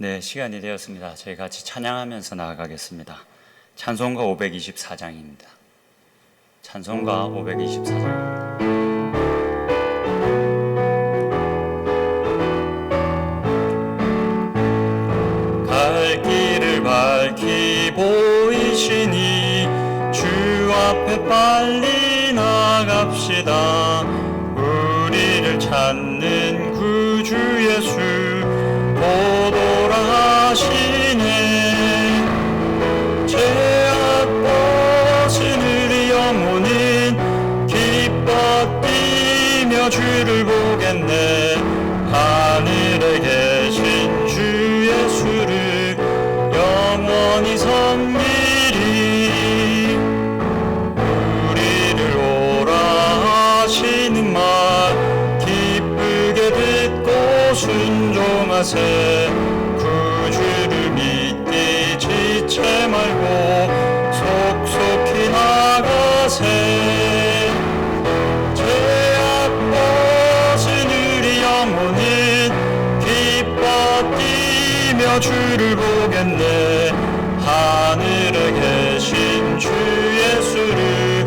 네, 시간이 되었습니다. 저희 같이 찬양하면서 나아가겠습니다. 찬송가 524장입니다. 찬송가 524장. 갈 길을 밝히 보이시니 주 앞에 빨리 나갑시다. 우리를 찾는 구주 예수 보도라 하시네. 죄악 벗은 우리 영혼은 기뻐 뛰며 주를 보겠네. 하늘에 계신 주 예수를 영원히 섬기리. 우리를 오라 하시는 말 기쁘게 듣고 순종하세. 구주를 믿기 지체 말고 속속히 나가세. 죄악 벗은 우리 영혼은 기뻐 뛰며 주를 보겠네. 하늘에 계신 주 예수를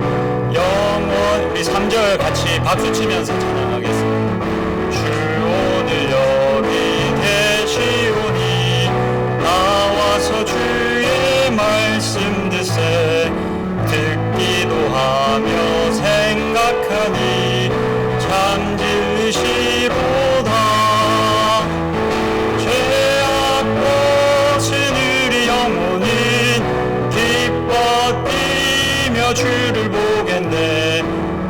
영원히. 우리 3절 같이 박수치면서 찬양하겠습니다. 주 오늘 여기 계시오니 나와서 주의 말씀 듣세. 듣기도 하며 생각하니 참 진리시로다. 죄악 벗은 우리 영혼은 기뻐 뛰며 주를 보겠네.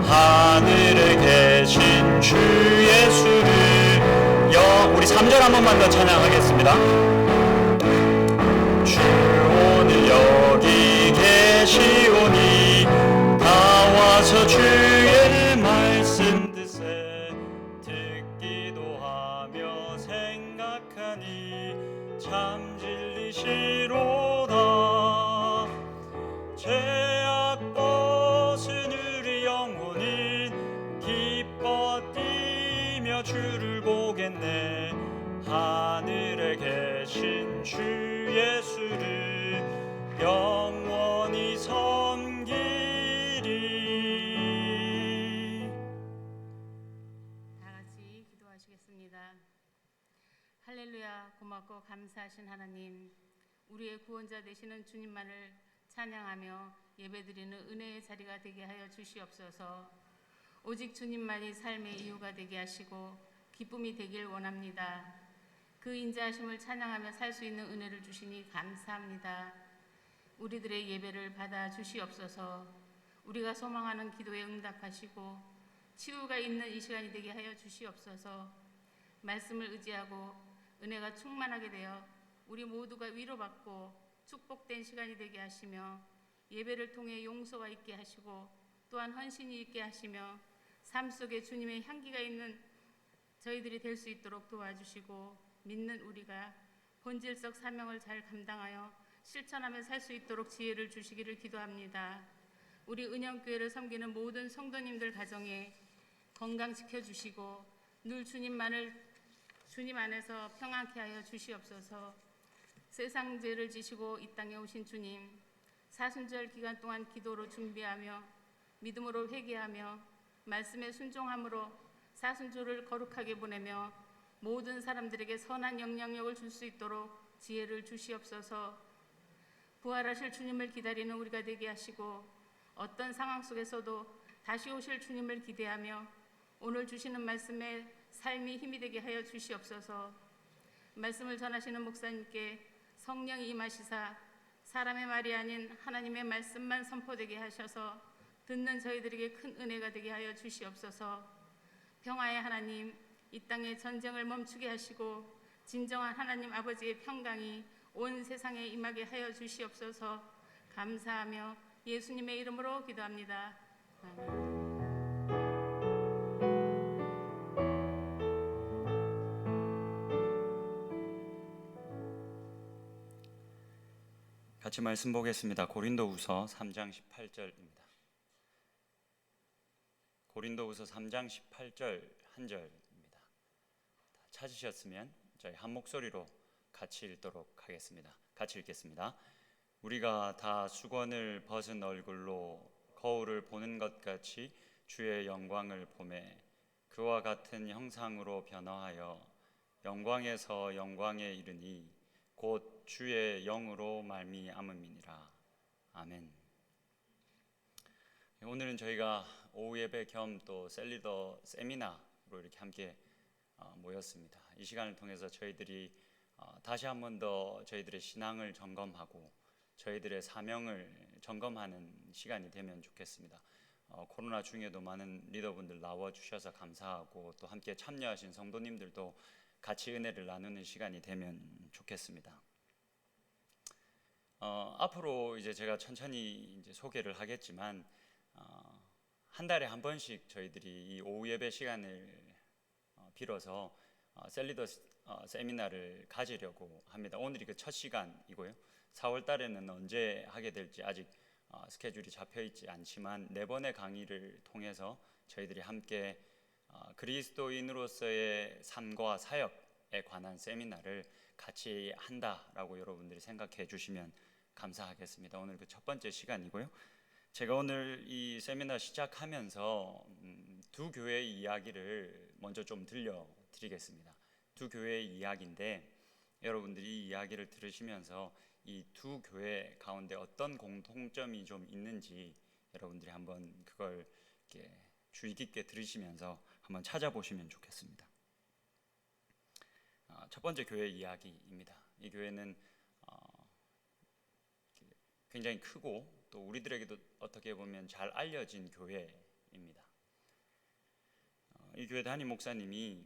하늘에 계신 주 예수를 우리 3절 한 번만 더 찬양하겠습니다. 주 오늘 여기 계시오니 나와서 주의 말씀 듣세. 듣기도 하며 생각하니 참 진리시로다. 죄악 벗은 우리 영혼은 기뻐 뛰며 주를 보겠네. 하늘에 계신 주 예수를 영원히 섬기리. 다 같이 기도하시겠습니다. 할렐루야. 고맙고 감사하신 하나님, 우리의 구원자 되시는 주님만을 찬양하며 예배드리는 은혜의 자리가 되게 하여 주시옵소서. 오직 주님만이 삶의 이유가 되게 하시고 기쁨이 되길 원합니다. 그 인자하심을 찬양하며 살 수 있는 은혜를 주시니 감사합니다. 우리들의 예배를 받아 주시옵소서. 우리가 소망하는 기도에 응답하시고 치유가 있는 이 시간이 되게 하여 주시옵소서. 말씀을 의지하고 은혜가 충만하게 되어 우리 모두가 위로받고 축복된 시간이 되게 하시며 예배를 통해 용서가 있게 하시고 또한 헌신이 있게 하시며 삶 속에 주님의 향기가 있는 저희들이 될 수 있도록 도와주시고 믿는 우리가 본질적 사명을 잘 감당하여 실천하며 살 수 있도록 지혜를 주시기를 기도합니다. 우리 은영교회를 섬기는 모든 성도님들 가정에 건강 지켜주시고 늘 주님 안에서 평안케 하여 주시옵소서. 세상 죄를 지시고 이 땅에 오신 주님, 사순절 기간 동안 기도로 준비하며 믿음으로 회개하며 말씀에 순종함으로 사순절을 거룩하게 보내며 모든 사람들에게 선한 영향력을 줄 수 있도록 지혜를 주시옵소서. 부활하실 주님을 기다리는 우리가 되게 하시고 어떤 상황 속에서도 다시 오실 주님을 기대하며 오늘 주시는 말씀에 삶이 힘이 되게 하여 주시옵소서. 말씀을 전하시는 목사님께 성령이 임하시사 사람의 말이 아닌 하나님의 말씀만 선포되게 하셔서 듣는 저희들에게 큰 은혜가 되게 하여 주시옵소서. 평화의 하나님, 이 땅의 전쟁을 멈추게 하시고 진정한 하나님 아버지의 평강이 온 세상에 임하게 하여 주시옵소서. 감사하며 예수님의 이름으로 기도합니다. 아멘. 같이 말씀 보겠습니다. 고린도후서 3장 18절입니다. 고린도후서 3장 18절 한 절입니다. 찾으셨으면 저희 한 목소리로 같이 읽도록 하겠습니다. 같이 읽겠습니다. 우리가 다 수건을 벗은 얼굴로 거울을 보는 것 같이 주의 영광을 보매 그와 같은 형상으로 변화하여 영광에서 영광에 이르니 곧 주의 영으로 말미암음이니라. 아멘. 오늘은 저희가 오후 예배 겸 또 셀리더 세미나로 이렇게 함께 모였습니다. 이 시간을 통해서 저희들이 다시 한 번 더 저희들의 신앙을 점검하고 저희들의 사명을 점검하는 시간이 되면 좋겠습니다. 코로나 중에도 많은 리더분들 나와주셔서 감사하고 또 함께 참여하신 성도님들도 같이 은혜를 나누는 시간이 되면 좋겠습니다. 앞으로 이제 제가 천천히 이제 소개를 하겠지만 한 달에 한 번씩 저희들이 이 오후 예배 시간을 빌어서 셀리더 세미나를 가지려고 합니다. 오늘이 그 첫 시간이고요. 4월 달에는 언제 하게 될지 아직 스케줄이 잡혀 있지 않지만 4번의 강의를 통해서 저희들이 함께 그리스도인으로서의 삶과 사역에 관한 세미나를 같이 한다라고 여러분들이 생각해 주시면 감사하겠습니다. 오늘 그 첫 번째 시간이고요. 제가 오늘 이 세미나 시작하면서 두 교회의 이야기를 먼저 좀 들려드리겠습니다. 두 교회의 이야기인데 여러분들이 이 이야기를 들으시면서 이 두 교회 가운데 어떤 공통점이 좀 있는지 여러분들이 한번 그걸 이렇게 주의 깊게 들으시면서 한번 찾아보시면 좋겠습니다. 첫 번째 교회 이야기입니다. 이 교회는 굉장히 크고 또 우리들에게도 어떻게 보면 잘 알려진 교회입니다. 이 교회 담임 목사님이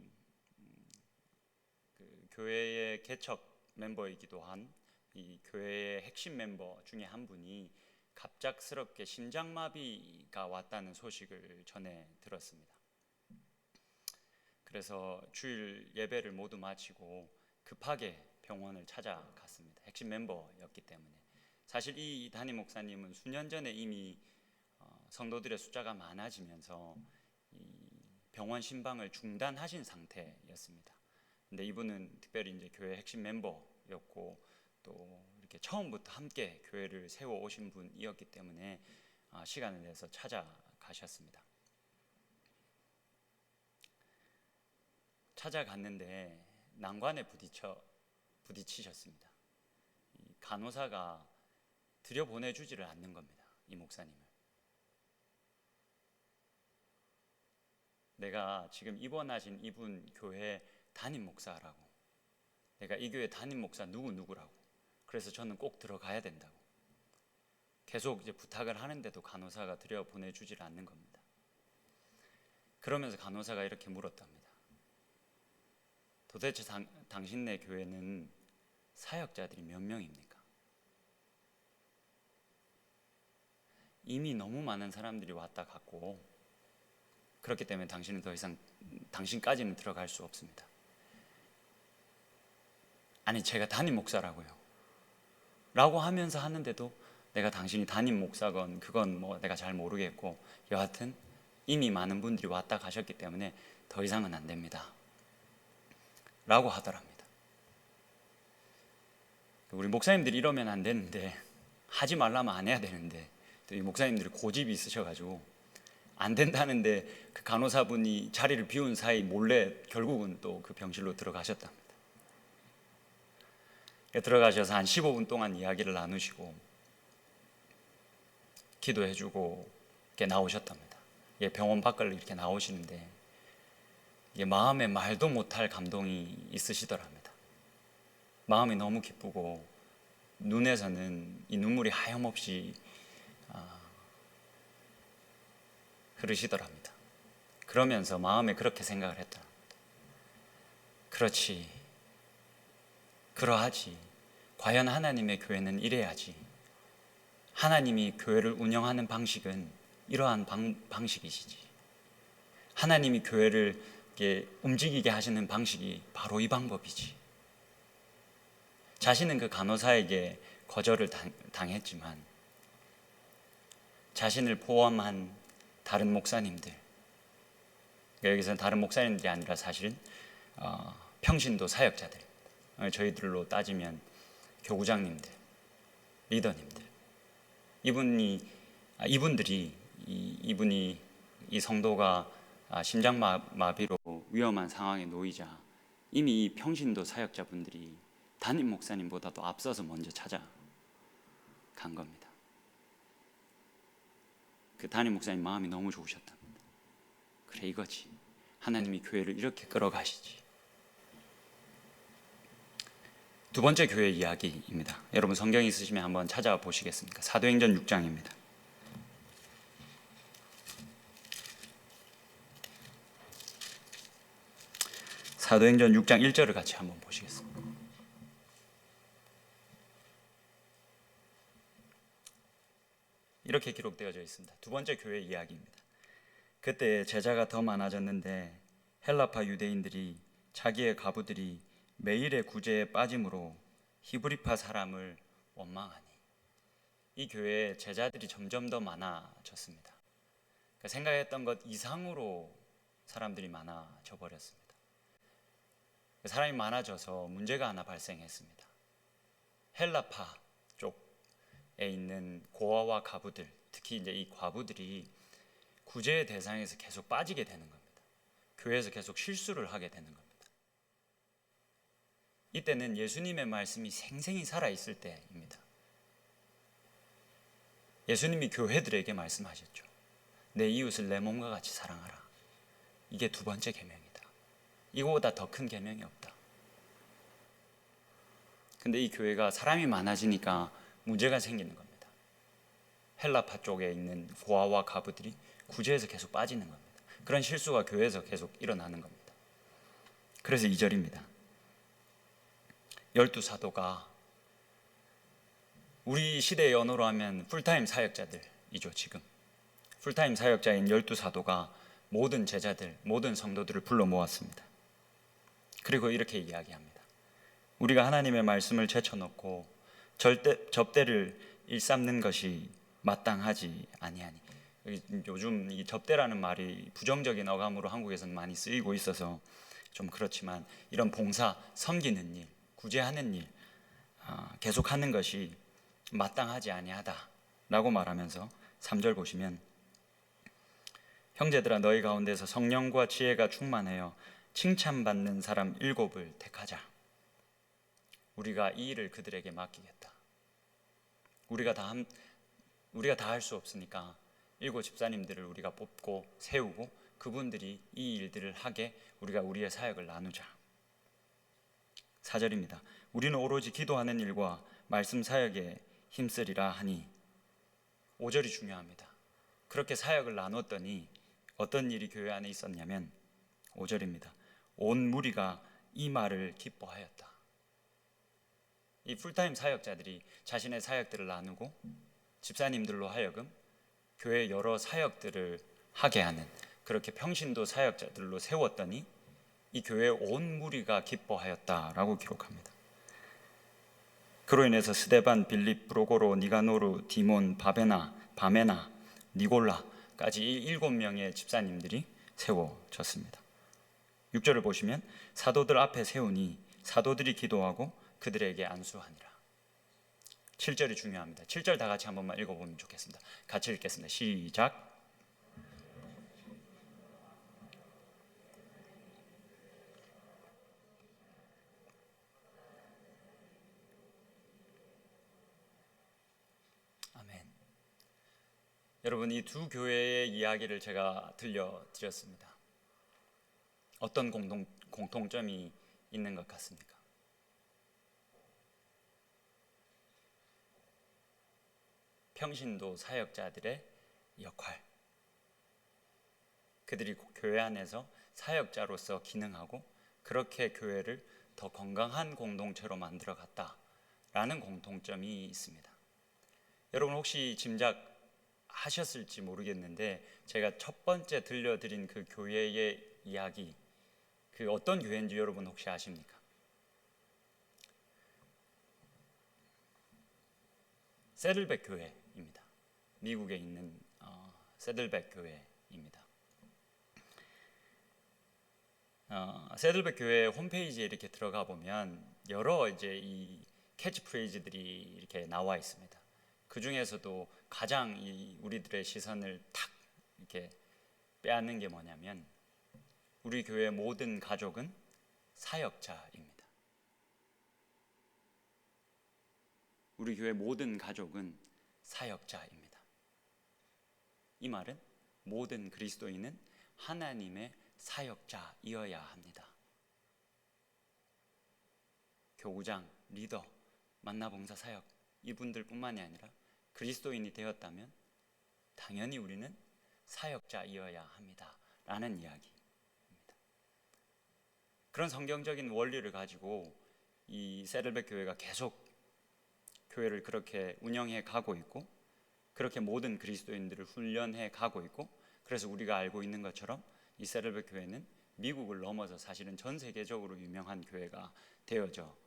그 교회의 개척 멤버이기도 한 이 교회의 핵심 멤버 중에 한 분이 갑작스럽게 심장마비가 왔다는 소식을 전해 들었습니다. 그래서 주일 예배를 모두 마치고 급하게 병원을 찾아갔습니다. 핵심 멤버였기 때문에. 사실 이 담임 목사님은 수년 전에 이미 성도들의 숫자가 많아지면서 이 병원 신방을 중단하신 상태였습니다. 근데 이분은 특별히 이제 교회 핵심 멤버였고 또 이렇게 처음부터 함께 교회를 세워 오신 분이었기 때문에 시간을 내서 찾아가셨습니다. 찾아갔는데 난관에 부딪히셨습니다. 이 간호사가 들여보내주지를 않는 겁니다. 이 목사님을. 내가 지금 입원하신 이분 교회 담임 목사라고, 내가 이 교회 담임 목사 누구라고, 그래서 저는 꼭 들어가야 된다고 계속 이제 부탁을 하는데도 간호사가 들여보내주지를 않는 겁니다. 그러면서 간호사가 이렇게 물었답니다. 도대체 당신네 교회는 사역자들이 몇 명입니까? 이미 너무 많은 사람들이 왔다 갔고 그렇기 때문에 당신은 더 이상 당신까지는 들어갈 수 없습니다. 아니 제가 담임 목사라고요 라고 하면서 하는데도 내가 당신이 담임 목사건 그건 뭐 내가 잘 모르겠고 여하튼 이미 많은 분들이 왔다 가셨기 때문에 더 이상은 안 됩니다 라고 하더랍니다. 우리 목사님들이 이러면 안 되는데, 하지 말라면 안 해야 되는데 또 이 목사님들이 고집이 있으셔가지고 안 된다는데 그 간호사분이 자리를 비운 사이 몰래 결국은 또 그 병실로 들어가셨답니다. 들어가셔서 한 15분 동안 이야기를 나누시고 기도해주고 이렇게 나오셨답니다. 병원 밖을 이렇게 나오시는데 마음에 말도 못할 감동이 있으시더랍니다. 마음이 너무 기쁘고 눈에서는 이 눈물이 하염없이 흐르시더랍니다. 그러면서 마음에 그렇게 생각을 했더랍니다. 그렇지, 그러하지. 과연 하나님의 교회는 이래야지. 하나님이 교회를 운영하는 방식은 이러한 방식이시지. 하나님이 교회를 이렇게 움직이게 하시는 방식이 바로 이 방법이지. 자신은 그 간호사에게 거절을 당했지만 자신을 포함한 다른 목사님들, 여기서는 다른 목사님들이 아니라 사실은 평신도 사역자들, 저희들로 따지면 교구장님들, 리더님들, 이분들이 이 성도가 심장마비로 위험한 상황에 놓이자 이미 이 평신도 사역자분들이 담임 목사님보다도 앞서서 먼저 찾아간 겁니다. 그 담임 목사님 마음이 너무 좋으셨답니다. 그래, 이거지. 하나님이 교회를 이렇게 끌어가시지. 두 번째 교회 이야기입니다. 여러분 성경 있으시면 한번 찾아보시겠습니까? 사도행전 6장입니다. 사도행전 6장 1절을 같이 한번 보시겠습니다. 이렇게 기록되어져 있습니다. 두 번째 교회 이야기입니다. 그때 제자가 더 많아졌는데 헬라파 유대인들이 자기의 가부들이 매일의 구제에 빠짐으로 히브리파 사람을 원망하니, 이 교회에 제자들이 점점 더 많아졌습니다. 생각했던 것 이상으로 사람들이 많아져 버렸습니다. 사람이 많아져서 문제가 하나 발생했습니다. 헬라파 쪽에 있는 고아와 가부들, 특히 이제 이 과부들이 구제의 대상에서 계속 빠지게 되는 겁니다. 교회에서 계속 실수를 하게 되는 겁니다. 이때는 예수님의 말씀이 생생히 살아있을 때입니다. 예수님이 교회들에게 말씀하셨죠. 내 이웃을 내 몸과 같이 사랑하라. 이게 두 번째 계명이다. 이거보다 더 큰 계명이 없다. 근데 이 교회가 사람이 많아지니까 문제가 생기는 겁니다. 헬라파 쪽에 있는 고아와 가부들이 구제에서 계속 빠지는 겁니다. 그런 실수가 교회에서 계속 일어나는 겁니다. 그래서 2절입니다. 12사도가, 우리 시대의 언어로 하면 풀타임 사역자들이죠. 지금 풀타임 사역자인 12사도가 모든 제자들, 모든 성도들을 불러 모았습니다. 그리고 이렇게 이야기합니다. 우리가 하나님의 말씀을 제쳐놓고 접대를 일삼는 것이 마땅하지 아니하니. 요즘 이 접대라는 말이 부정적인 어감으로 한국에서는 많이 쓰이고 있어서 좀 그렇지만, 이런 봉사, 섬기는 일, 구제하는 일 계속하는 것이 마땅하지 아니하다라고 말하면서 3절 보시면, 형제들아 너희 가운데서 성령과 지혜가 충만하여 칭찬받는 사람 7을 택하자. 우리가 이 일을 그들에게 맡기겠다. 우리가 다 할 수 없으니까 7 집사님들을 우리가 뽑고 세우고 그분들이 이 일들을 하게 우리가 우리의 사역을 나누자. 4절입니다. 우리는 오로지 기도하는 일과 말씀 사역에 힘쓰리라 하니. 5절이 중요합니다. 그렇게 사역을 나눴더니 어떤 일이 교회 안에 있었냐면 5절입니다. 온 무리가 이 말을 기뻐하였다. 이 풀타임 사역자들이 자신의 사역들을 나누고 집사님들로 하여금 교회 여러 사역들을 하게 하는, 그렇게 평신도 사역자들로 세웠더니 이 교회의 온 무리가 기뻐하였다라고 기록합니다. 그로 인해서 스데반, 빌립, 프로고로, 니가노르, 디몬, 바메나, 니골라까지 7명의 집사님들이 세워졌습니다. 6절을 보시면 사도들 앞에 세우니 사도들이 기도하고 그들에게 안수하니라. 7절이 중요합니다. 7절 다 같이 한 번만 읽어보면 좋겠습니다. 같이 읽겠습니다. 시작. 아멘. 여러분, 이 두 교회의 이야기를 제가 들려드렸습니다. 어떤 공통점이 있는 것 같습니까? 평신도 사역자들의 역할, 그들이 교회 안에서 사역자로서 기능하고 그렇게 교회를 더 건강한 공동체로 만들어 갔다라는 공통점이 있습니다. 여러분 혹시 짐작하셨을지 모르겠는데, 제가 첫 번째 들려드린 그 교회의 이야기, 그 어떤 교회인지 여러분 혹시 아십니까? 세들백 교회입니다. 미국에 있는 세들백 교회입니다. 세들백 교회 홈페이지에 이렇게 들어가 보면 여러 이제 이 캐치프레이즈들이 이렇게 나와 있습니다. 그 중에서도 가장 이 우리들의 시선을 탁 이렇게 빼앗는 게 뭐냐면 우리 교회 모든 가족은 사역자입니다. 우리 교회 모든 가족은 사역자입니다. 이 말은 모든 그리스도인은 하나님의 사역자이어야 합니다. 교구장, 리더, 만나봉사 사역 이분들뿐만이 아니라 그리스도인이 되었다면 당연히 우리는 사역자이어야 합니다. 라는 이야기입니다. 그런 성경적인 원리를 가지고 이 세들백 교회가 계속 교회를 그렇게 운영해 가고 있고 그렇게 모든 그리스도인들을 훈련해 가고 있고 그래서 우리가 알고 있는 것처럼 이 세들백 교회는 미국을 넘어서 사실은 전 세계적으로 유명한 교회가 되어져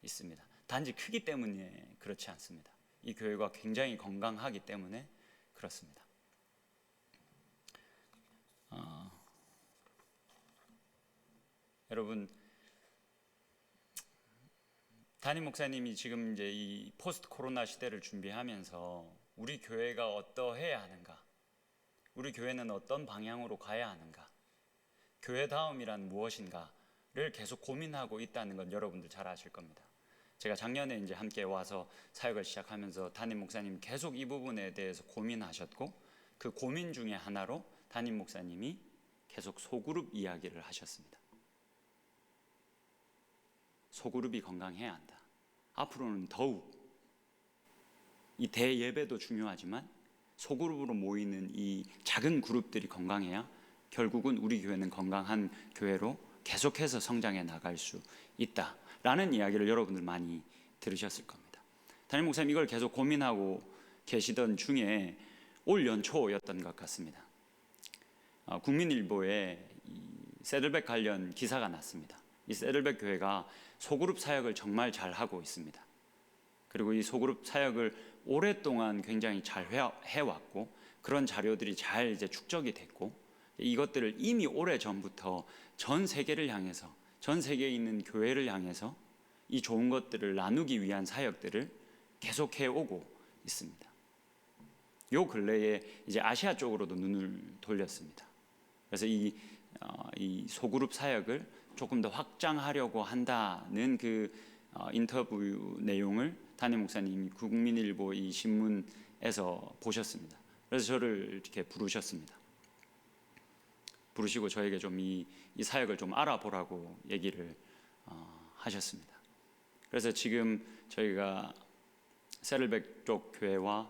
있습니다. 단지 크기 때문에 그렇지 않습니다. 이 교회가 굉장히 건강하기 때문에 그렇습니다. 여러분, 담임 목사님이 지금 이제 이 포스트 코로나 시대를 준비하면서 우리 교회가 어떠해야 하는가, 우리 교회는 어떤 방향으로 가야 하는가, 교회다움이란 무엇인가를 계속 고민하고 있다는 건 여러분들 잘 아실 겁니다. 제가 작년에 이제 함께 와서 사역을 시작하면서 담임 목사님 계속 이 부분에 대해서 고민하셨고 그 고민 중에 하나로 담임 목사님이 계속 소그룹 이야기를 하셨습니다. 소그룹이 건강해야 한다. 앞으로는 더욱 이 대예배도 중요하지만 소그룹으로 모이는 이 작은 그룹들이 건강해야 결국은 우리 교회는 건강한 교회로 계속해서 성장해 나갈 수 있다라는 이야기를 여러분들 많이 들으셨을 겁니다. 담임 목사님 이걸 계속 고민하고 계시던 중에 올 연초였던 것 같습니다. 국민일보에 세들백 관련 기사가 났습니다. 이 세들백 교회가 소그룹 사역을 정말 잘하고 있습니다. 그리고 이 소그룹 사역을 오랫동안 굉장히 잘 해왔고 그런 자료들이 잘 이제 축적이 됐고 이것들을 이미 오래 전부터 전 세계를 향해서 전 세계에 있는 교회를 향해서 이 좋은 것들을 나누기 위한 사역들을 계속해 오고 있습니다. 요 근래에 이제 아시아 쪽으로도 눈을 돌렸습니다. 그래서 이 소그룹 사역을 조금 더 확장하려고 한다는 그 인터뷰 내용을 담임 목사님이 국민일보 이 신문에서 보셨습니다. 그래서 저를 이렇게 부르셨습니다. 부르시고 저에게 좀 이 사역을 좀 알아보라고 얘기를 하셨습니다. 그래서 지금 저희가 세들백 쪽 교회와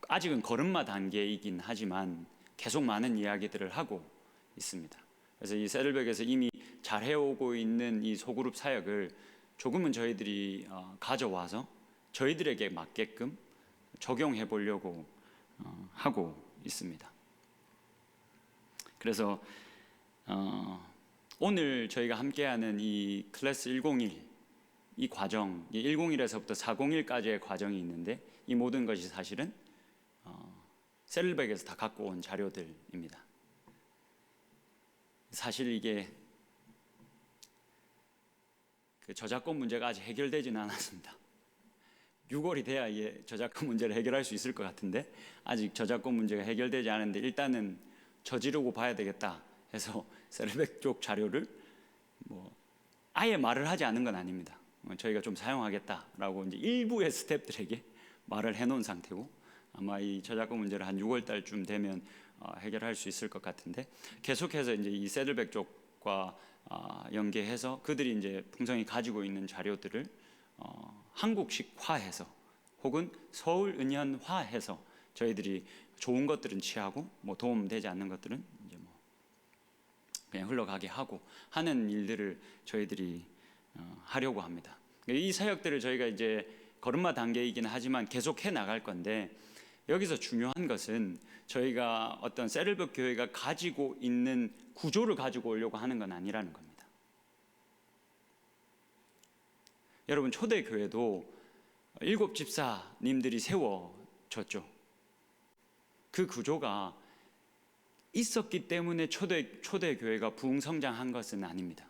아직은 걸음마 단계이긴 하지만 계속 많은 이야기들을 하고 있습니다. 그래서 이 세들백에서 이미 잘 해오고 있는 이 소그룹 사역을 조금은 저희들이 가져와서 저희들에게 맞게끔 적용해 보려고 하고 있습니다. 그래서 오늘 저희가 함께하는 이 클래스 101 이 과정, 101에서부터 401까지의 과정이 있는데 이 모든 것이 사실은 세들백에서 다 갖고 온 자료들입니다. 사실 이게 그 저작권 문제가 아직 해결되지는 않았습니다. 6월이 돼야 이게 저작권 문제를 해결할 수 있을 것 같은데 아직 저작권 문제가 해결되지 않은데 일단은 저지르고 봐야 되겠다 해서 세들백 쪽 자료를 아예 말을 하지 않은 건 아닙니다. 저희가 좀 사용하겠다라고 이제 일부의 스태프들에게 말을 해놓은 상태고 아마 이 저작권 문제를 한 6월 달쯤 되면 해결할 수 있을 것 같은데 계속해서 이제 이 세들백 쪽과 연계해서 그들이 이제 풍성히 가지고 있는 자료들을 한국식화해서 혹은 서울 은연화해서 저희들이 좋은 것들은 취하고 도움되지 않는 것들은 이제 그냥 흘러가게 하고 하는 일들을 저희들이 하려고 합니다. 이 사역들을 저희가 이제 걸음마 단계이긴 하지만 계속해 나갈 건데 여기서 중요한 것은 저희가 어떤 세들백 교회가 가지고 있는 구조를 가지고 오려고 하는 건 아니라는 겁니다. 여러분 초대교회도 7 집사님들이 세워졌죠. 그 구조가 있었기 때문에 초대교회가 부흥성장한 것은 아닙니다.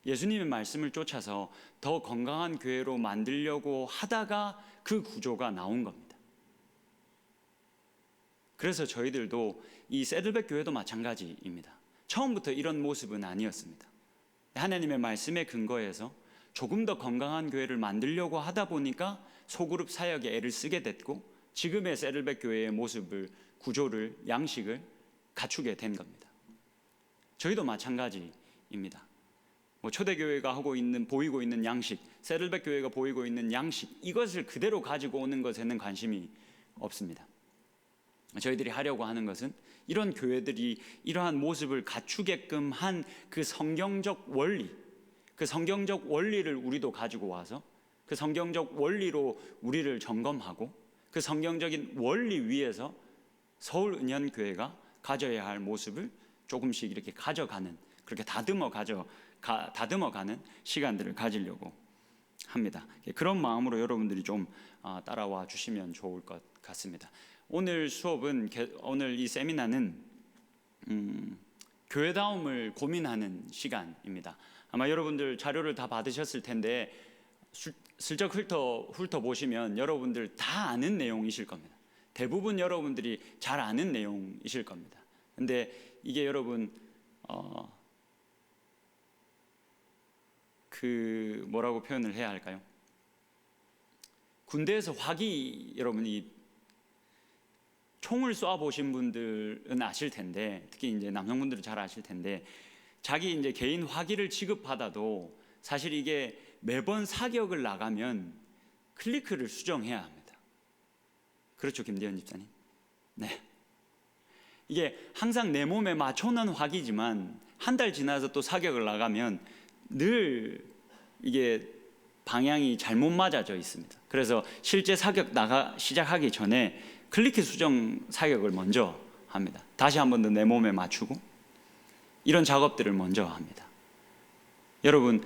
예수님의 말씀을 쫓아서 더 건강한 교회로 만들려고 하다가 그 구조가 나온 겁니다. 그래서 저희들도 이 새들백 교회도 마찬가지입니다. 처음부터 이런 모습은 아니었습니다. 하나님의 말씀에 근거해서 조금 더 건강한 교회를 만들려고 하다 보니까 소그룹 사역에 애를 쓰게 됐고, 지금의 새들백 교회의 모습을, 구조를, 양식을 갖추게 된 겁니다. 저희도 마찬가지입니다. 초대교회가 보이고 있는 양식, 새들백 교회가 보이고 있는 양식, 이것을 그대로 가지고 오는 것에는 관심이 없습니다. 저희들이 하려고 하는 것은 이런 교회들이 이러한 모습을 갖추게끔 한 그 성경적 원리, 그 성경적 원리를 우리도 가지고 와서 그 성경적 원리로 우리를 점검하고 그 성경적인 원리 위에서 서울은현교회가 가져야 할 모습을 조금씩 이렇게 가져가는, 그렇게 다듬어가는 시간들을 가지려고 합니다. 그런 마음으로 여러분들이 좀 따라와 주시면 좋을 것 같습니다. 오늘 오늘 이 세미나는 교회다움을 고민하는 시간입니다. 아마 여러분들 자료를 다 받으셨을 텐데 슬쩍 훑어보시면 여러분들 다 아는 내용이실 겁니다. 대부분 여러분들이 잘 아는 내용이실 겁니다. 근데 이게 여러분 뭐라고 표현을 해야 할까요? 군대에서 여러분이 총을 쏴 보신 분들은 아실 텐데, 특히 이제 남성분들은 잘 아실 텐데, 자기 이제 개인 화기를 지급받아도 사실 이게 매번 사격을 나가면 클리크를 수정해야 합니다. 그렇죠, 김대현 집사님? 네. 이게 항상 내 몸에 맞춰놓은 화기지만 한 달 지나서 또 사격을 나가면 늘 이게 방향이 잘못 맞아져 있습니다. 그래서 실제 사격 시작하기 전에 클리크 수정 사격을 먼저 합니다. 다시 한 번 더 내 몸에 맞추고 이런 작업들을 먼저 합니다. 여러분,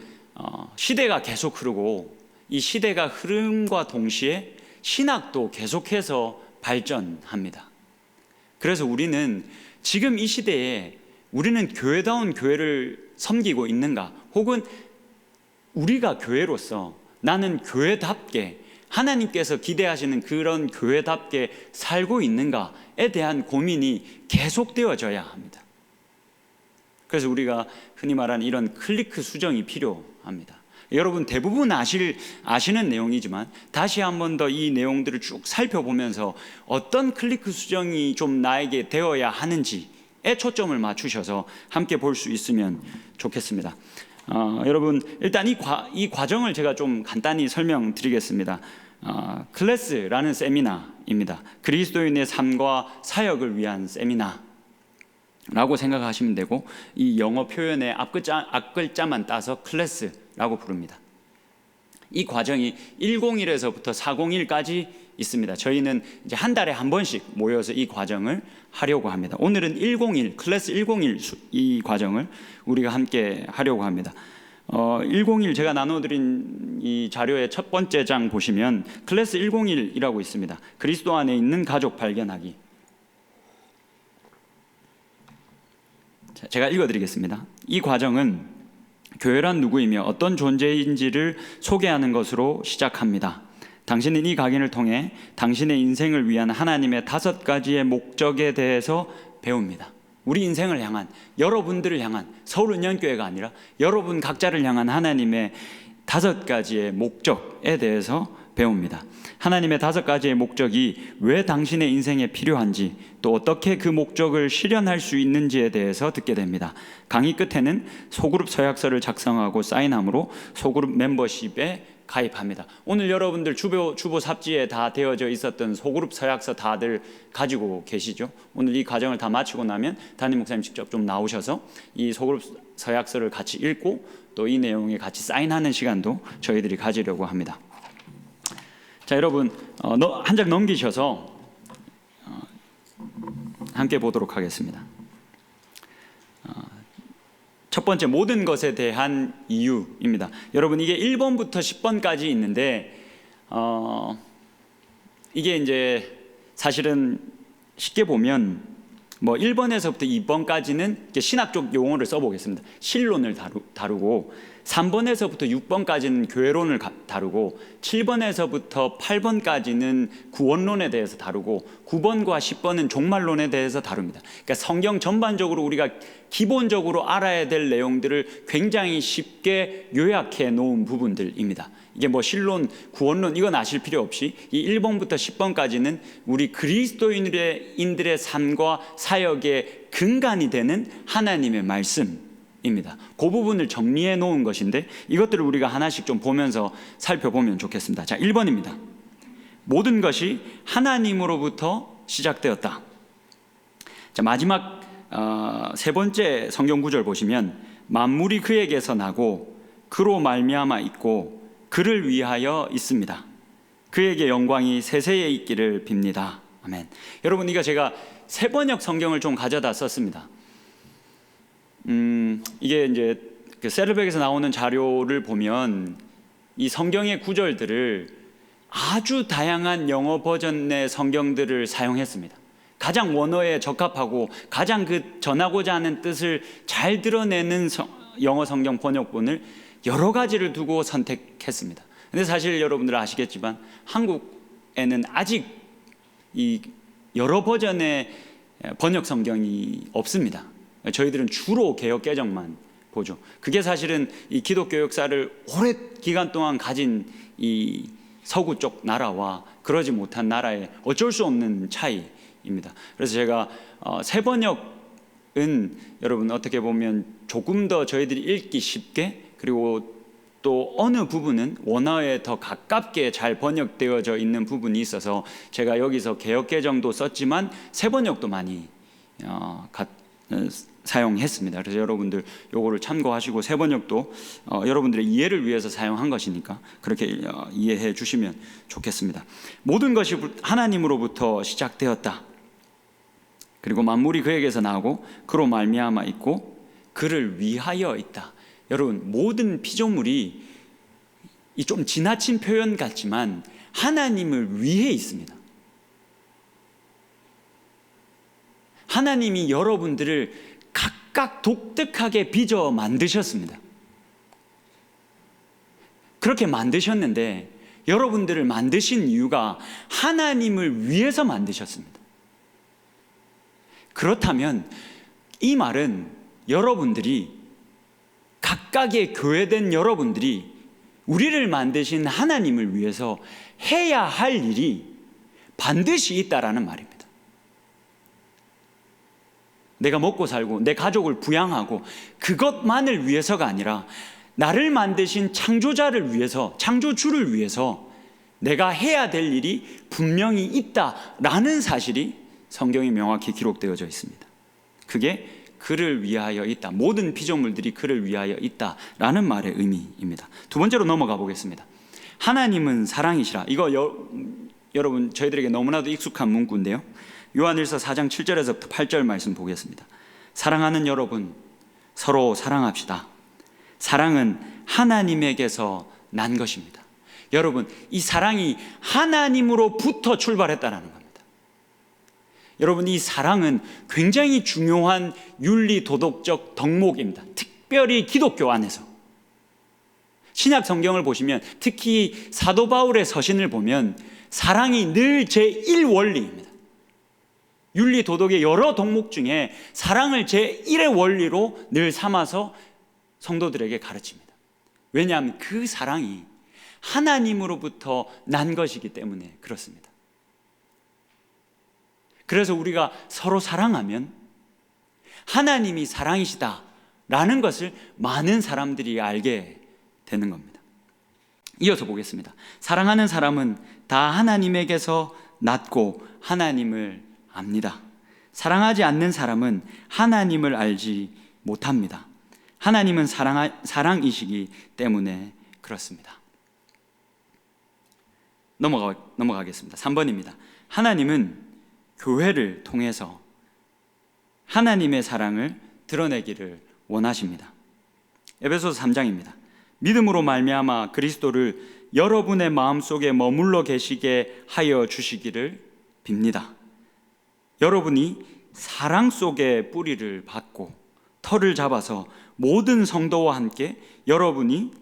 시대가 계속 흐르고 이 시대가 흐름과 동시에 신학도 계속해서 발전합니다. 그래서 우리는 지금 이 시대에 우리는 교회다운 교회를 섬기고 있는가, 혹은 우리가 교회로서 나는 교회답게 하나님께서 기대하시는 그런 교회답게 살고 있는가에 대한 고민이 계속되어져야 합니다. 그래서 우리가 흔히 말하는 이런 클리크 수정이 필요합니다. 여러분 대부분 아시는 내용이지만 다시 한 번 더 이 내용들을 쭉 살펴보면서 어떤 클리크 수정이 좀 나에게 되어야 하는지에 초점을 맞추셔서 함께 볼 수 있으면 좋겠습니다. 여러분 일단 이 과정을 제가 좀 간단히 설명드리겠습니다. 클래스라는 세미나입니다. 그리스도인의 삶과 사역을 위한 세미나라고 생각하시면 되고, 이 영어 표현의 앞글자만 따서 클래스라고 부릅니다. 이 과정이 101에서부터 401까지 있습니다. 저희는 이제 한 달에 한 번씩 모여서 이 과정을 하려고 합니다. 오늘은 101, 클래스 101 이 과정을 우리가 함께 하려고 합니다. 101 제가 나눠드린 이 자료의 첫 번째 장 보시면 클래스 101이라고 있습니다. 그리스도 안에 있는 가족 발견하기. 제가 읽어드리겠습니다. 이 과정은 교회란 누구이며 어떤 존재인지를 소개하는 것으로 시작합니다. 당신은 이 강의를 통해 당신의 인생을 위한 하나님의 5가지의 목적에 대해서 배웁니다. 우리 인생을 향한, 여러분들을 향한, 서울은현교회가 아니라 여러분 각자를 향한 하나님의 5가지의 목적에 대해서 배웁니다. 하나님의 5가지의 목적이 왜 당신의 인생에 필요한지, 또 어떻게 그 목적을 실현할 수 있는지에 대해서 듣게 됩니다. 강의 끝에는 소그룹 서약서를 작성하고 사인함으로 소그룹 멤버십에 가입합니다. 오늘 여러분들 주보 삽지에 다 되어져 있었던 소그룹 서약서 다들 가지고 계시죠? 오늘 이 과정을 다 마치고 나면 담임 목사님 직접 좀 나오셔서 이 소그룹 서약서를 같이 읽고 또 이 내용에 같이 사인하는 시간도 저희들이 가지려고 합니다. 자, 여러분 한 장 넘기셔서 함께 보도록 하겠습니다. 첫 번째, 모든 것에 대한 이유입니다. 여러분 이게 1번부터 10번까지 있는데 이게 이제 사실은 쉽게 보면 뭐 1번에서부터 2번까지는 신학적 용어를 써보겠습니다. 신론을 다루고 3번에서부터 6번까지는 교회론을 다루고 7번에서부터 8번까지는 구원론에 대해서 다루고 9번과 10번은 종말론에 대해서 다룹니다. 그러니까 성경 전반적으로 우리가 기본적으로 알아야 될 내용들을 굉장히 쉽게 요약해 놓은 부분들입니다. 이게 뭐 신론, 구원론 이건 아실 필요 없이 이 1번부터 10번까지는 우리 그리스도인들의 삶과 사역의 근간이 되는 하나님의 말씀입니다. 그 부분을 정리해 놓은 것인데 이것들을 우리가 하나씩 좀 보면서 살펴보면 좋겠습니다. 자, 1번입니다. 모든 것이 하나님으로부터 시작되었다. 자, 마지막 세 번째 성경 구절 보시면 만물이 그에게서 나고 그로 말미암아 있고 그를 위하여 있습니다. 그에게 영광이 세세에 있기를 빕니다. 아멘. 여러분, 이거 제가 세번역 성경을 좀 가져다 썼습니다. 이게 이제 그 셀르백에서 나오는 자료를 보면 이 성경의 구절들을 아주 다양한 영어 버전의 성경들을 사용했습니다. 가장 원어에 적합하고 가장 그 전하고자 하는 뜻을 잘 드러내는 영어 성경 번역본을 여러 가지를 두고 선택했습니다. 근데 사실 여러분들 아시겠지만 한국에는 아직 이 여러 버전의 번역 성경이 없습니다. 저희들은 주로 개역 개정만 보죠. 그게 사실은 이 기독교 역사를 오랜 기간 동안 가진 이 서구 쪽 나라와 그러지 못한 나라의 어쩔 수 없는 차이입니다. 그래서 제가 새 번역은 여러분 어떻게 보면 조금 더 저희들이 읽기 쉽게, 그리고 또 어느 부분은 원어에 더 가깝게 잘 번역되어져 있는 부분이 있어서 제가 여기서 개역 개정도 썼지만 새 번역도 많이 사용했습니다. 그래서 여러분들 요거를 참고하시고 새 번역도 여러분들의 이해를 위해서 사용한 것이니까 그렇게 이해해 주시면 좋겠습니다. 모든 것이 하나님으로부터 시작되었다. 그리고 만물이 그에게서 나오고 그로 말미암아 있고 그를 위하여 있다. 여러분, 모든 피조물이 이 좀 지나친 표현 같지만 하나님을 위해 있습니다. 하나님이 여러분들을 각각 독특하게 빚어 만드셨습니다. 그렇게 만드셨는데 여러분들을 만드신 이유가 하나님을 위해서 만드셨습니다. 그렇다면 이 말은 여러분들이 각각의 교회된 여러분들이 우리를 만드신 하나님을 위해서 해야 할 일이 반드시 있다라는 말입니다. 내가 먹고 살고 내 가족을 부양하고 그것만을 위해서가 아니라 나를 만드신 창조자를 위해서, 창조주를 위해서 내가 해야 될 일이 분명히 있다라는 사실이 성경에 명확히 기록되어져 있습니다. 그게 그를 위하여 있다. 모든 피조물들이 그를 위하여 있다라는 말의 의미입니다. 두 번째로 넘어가 보겠습니다. 하나님은 사랑이시라. 이거 여러분 저희들에게 너무나도 익숙한 문구인데요. 요한일서 4장 7절에서부터 8절 말씀 보겠습니다. 사랑하는 여러분, 서로 사랑합시다. 사랑은 하나님에게서 난 것입니다. 여러분, 이 사랑이 하나님으로부터 출발했다는 겁니다. 여러분, 이 사랑은 굉장히 중요한 윤리 도덕적 덕목입니다. 특별히 기독교 안에서. 신약 성경을 보시면 특히 사도 바울의 서신을 보면 사랑이 늘 제1원리입니다. 윤리 도덕의 여러 덕목 중에 사랑을 제1의 원리로 늘 삼아서 성도들에게 가르칩니다. 왜냐하면 그 사랑이 하나님으로부터 난 것이기 때문에 그렇습니다. 그래서 우리가 서로 사랑하면 하나님이 사랑이시다라는 것을 많은 사람들이 알게 되는 겁니다. 이어서 보겠습니다. 사랑하는 사람은 다 하나님에게서 낳고 하나님을 압니다. 사랑하지 않는 사람은 하나님을 알지 못합니다. 하나님은 사랑이시기 때문에 그렇습니다. 넘어가겠습니다. 3번입니다. 하나님은 교회를 통해서 하나님의 사랑을 드러내기를 원하십니다. 에베소서 3장입니다. 믿음으로 말미암아 그리스도를 여러분의 마음속에 머물러 계시게 하여 주시기를 빕니다. 여러분이 사랑 속에 뿌리를 받고 터를 잡아서 모든 성도와 함께 여러분이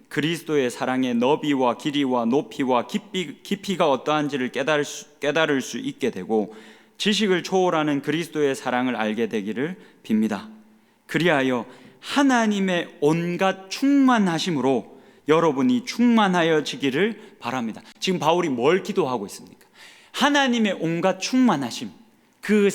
그리스도의 사랑의 너비와 길이와 높이와 깊이가 어떠한지를 깨달을 수 있게 되고 지식을 초월하는 그리스도의 사랑을 알게 되기를 빕니다. 그리하여 하나님의 온갖 충만하심으로 여러분이 충만하여지기를 바랍니다. 지금 바울이 뭘 기도하고 있습니까? 하나님의 온갖 충만하심, 그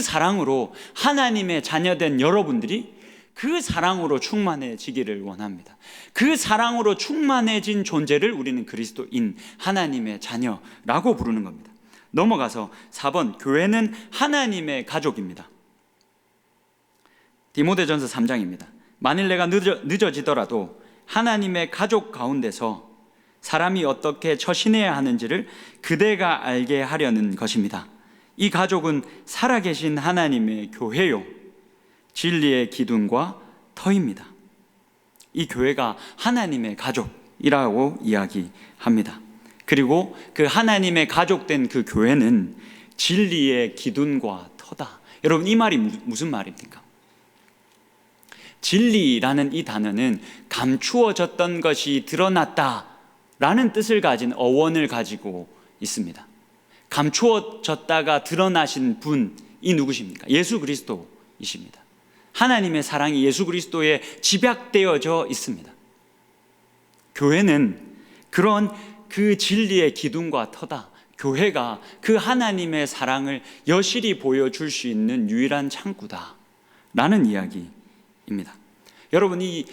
사랑으로 하나님의 자녀된 여러분들이 그 사랑으로 충만해지기를 원합니다. 그 사랑으로 충만해진 존재를 우리는 그리스도인, 하나님의 자녀라고 부르는 겁니다. 넘어가서 4번, 교회는 하나님의 가족입니다. 디모데전서 3장입니다. 만일 내가 늦어지더라도 하나님의 가족 가운데서 사람이 어떻게 처신해야 하는지를 그대가 알게 하려는 것입니다. 이 가족은 살아계신 하나님의 교회요, 진리의 기둥과 터입니다. 이 교회가 하나님의 가족이라고 이야기합니다. 그리고 그 하나님의 가족된 그 교회는 진리의 기둥과 터다. 여러분, 이 말이 무슨 말입니까? 진리라는 이 단어는 감추어졌던 것이 드러났다라는 뜻을 가진 어원을 가지고 있습니다. 감추어졌다가 드러나신 분이 누구십니까? 예수 그리스도이십니다. 하나님의 사랑이 예수 그리스도에 집약되어져 있습니다. 교회는 그런 그 진리의 기둥과 터다. 교회가 그 하나님의 사랑을 여실히 보여줄 수 있는 유일한 창구다라는 이야기입니다. 여러분, 이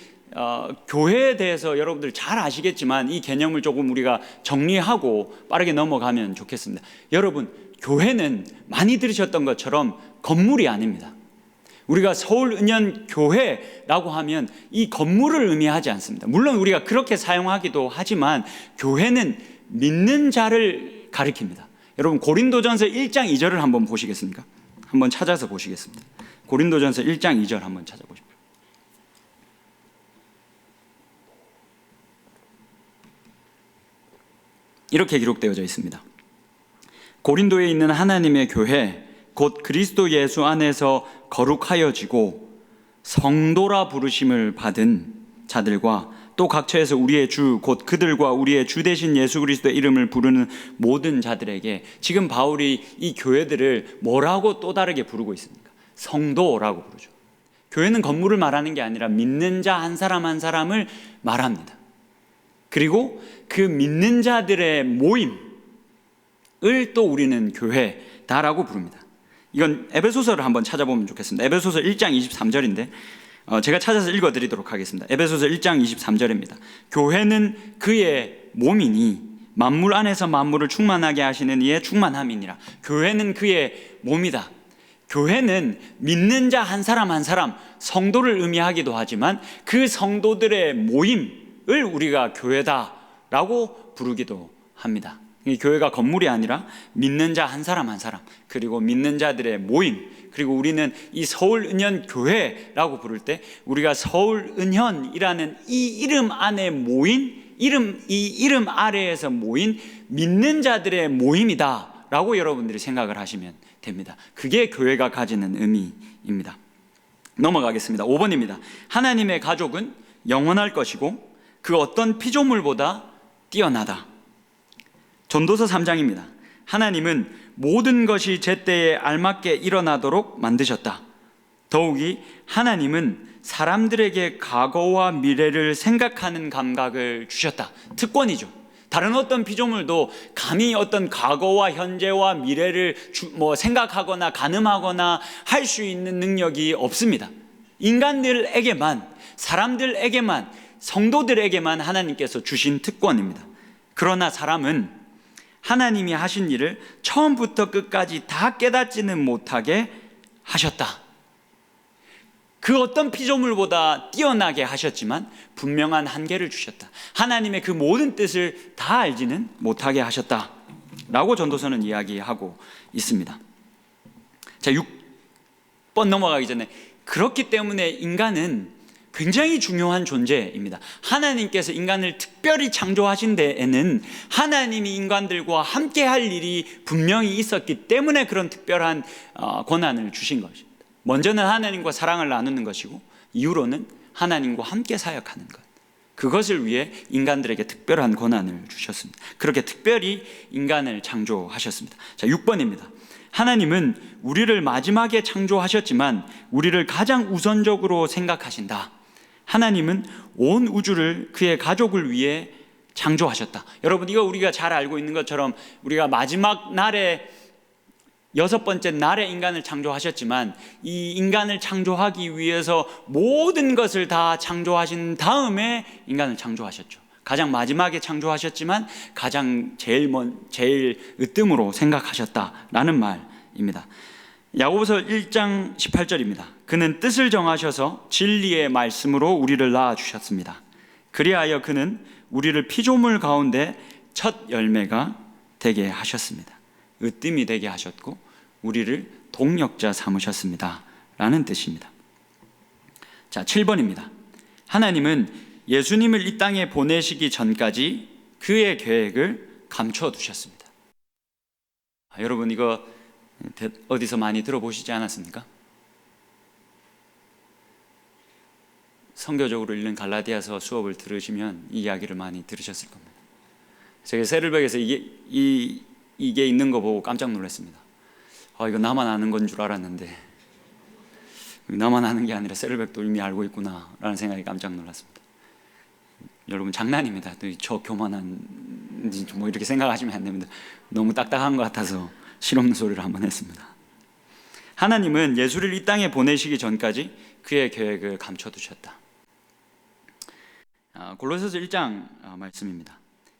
교회에 대해서 여러분들 잘 아시겠지만 이 개념을 조금 우리가 정리하고 빠르게 넘어가면 좋겠습니다. 여러분, 교회는 많이 들으셨던 것처럼 건물이 아닙니다. 우리가 서울은연교회라고 하면 이 건물을 의미하지 않습니다. 물론 우리가 그렇게 사용하기도 하지만 교회는 믿는 자를 가리킵니다. 여러분, 고린도전서 1장 2절을 한번 보시겠습니까? 한번 찾아서 보시겠습니다. 고린도전서 1장 2절 한번 찾아보십시오. 이렇게 기록되어져 있습니다. 고린도에 있는 하나님의 교회 곧 그리스도 예수 안에서 거룩하여지고 성도라 부르심을 받은 자들과 또 각처에서 우리의 주 곧 그들과 우리의 주 되신 예수 그리스도의 이름을 부르는 모든 자들에게, 지금 바울이 이 교회들을 뭐라고 또 다르게 부르고 있습니까? 성도라고 부르죠. 교회는 건물을 말하는 게 아니라 믿는 자 한 사람 한 사람을 말합니다. 그리고 그 믿는 자들의 모임을 또 우리는 교회다라고 부릅니다. 이건 에베소서를 한번 찾아보면 좋겠습니다. 에베소서 1장 23절인데 제가 찾아서 읽어드리도록 하겠습니다. 에베소서 1장 23절입니다. 교회는 그의 몸이니 만물 안에서 만물을 충만하게 하시는 이의 충만함이니라. 교회는 그의 몸이다. 교회는 믿는 자 한 사람 한 사람, 성도를 의미하기도 하지만 그 성도들의 모임을 우리가 교회다라고 부르기도 합니다. 이 교회가 건물이 아니라 믿는 자 한 사람 한 사람, 그리고 믿는 자들의 모임, 그리고 우리는 이 서울은연교회라고 부를 때 우리가 서울은연이라는 이 이름 안에 모인, 이 이름 아래에서 모인 믿는 자들의 모임이다라고 여러분들이 생각을 하시면 됩니다. 그게 교회가 가지는 의미입니다. 넘어가겠습니다. 5번입니다. 하나님의 가족은 영원할 것이고 그 어떤 피조물보다 뛰어나다. 전도서 3장입니다. 하나님은 모든 것이 제때에 알맞게 일어나도록 만드셨다. 더욱이 하나님은 사람들에게 과거와 미래를 생각하는 감각을 주셨다. 특권이죠. 다른 어떤 피조물도 감히 어떤 과거와 현재와 미래를 생각하거나 가늠하거나 할 수 있는 능력이 없습니다. 인간들에게만, 사람들에게만, 성도들에게만 하나님께서 주신 특권입니다. 그러나 사람은 하나님이 하신 일을 처음부터 끝까지 다 깨닫지는 못하게 하셨다. 그 어떤 피조물보다 뛰어나게 하셨지만 분명한 한계를 주셨다. 하나님의 그 모든 뜻을 다 알지는 못하게 하셨다 라고 전도서는 이야기하고 있습니다. 자, 6번 넘어가기 전에, 그렇기 때문에 인간은 굉장히 중요한 존재입니다. 하나님께서 인간을 특별히 창조하신 데에는 하나님이 인간들과 함께 할 일이 분명히 있었기 때문에 그런 특별한 권한을 주신 것입니다. 먼저는 하나님과 사랑을 나누는 것이고, 이후로는 하나님과 함께 사역하는 것, 그것을 위해 인간들에게 특별한 권한을 주셨습니다. 그렇게 특별히 인간을 창조하셨습니다. 자, 6번입니다. 하나님은 우리를 마지막에 창조하셨지만 우리를 가장 우선적으로 생각하신다. 하나님은 온 우주를 그의 가족을 위해 창조하셨다. 여러분, 이거 우리가 잘 알고 있는 것처럼 우리가 마지막 날에 6번째 날에 인간을 창조하셨지만, 이 인간을 창조하기 위해서 모든 것을 다 창조하신 다음에 인간을 창조하셨죠. 가장 마지막에 창조하셨지만 가장 제일 으뜸으로 생각하셨다라는 말입니다. 야고보서 1장 18절입니다. 그는 뜻을 정하셔서 진리의 말씀으로 우리를 낳아주셨습니다. 그리하여 그는 우리를 피조물 가운데 첫 열매가 되게 하셨습니다. 으뜸이 되게 하셨고 우리를 동력자 삼으셨습니다 라는 뜻입니다. 자, 7번입니다. 하나님은 예수님을 이 땅에 보내시기 전까지 그의 계획을 감춰두셨습니다. 여러분, 이거 어디서 많이 들어보시지 않았습니까? 선교적으로 읽는 갈라디아서 수업을 들으시면 이 이야기를 많이 들으셨을 겁니다. 제가 세르백에서 이게 있는 거 보고 깜짝 놀랐습니다. 이거 나만 아는 건 줄 알았는데 나만 아는 게 아니라 세르백도 이미 알고 있구나 라는 생각이 깜짝 놀랐습니다. 여러분, 장난입니다. 저 교만한 뭐 이렇게 생각하시면 안 됩니다. 너무 딱딱한 것 같아서 실없는 소리를 한번 했습니다. 하나님은 예수를 이 땅에 보내시기 전까지 그의 계획을 감춰두셨다. 골로새서 1장 말씀입니다.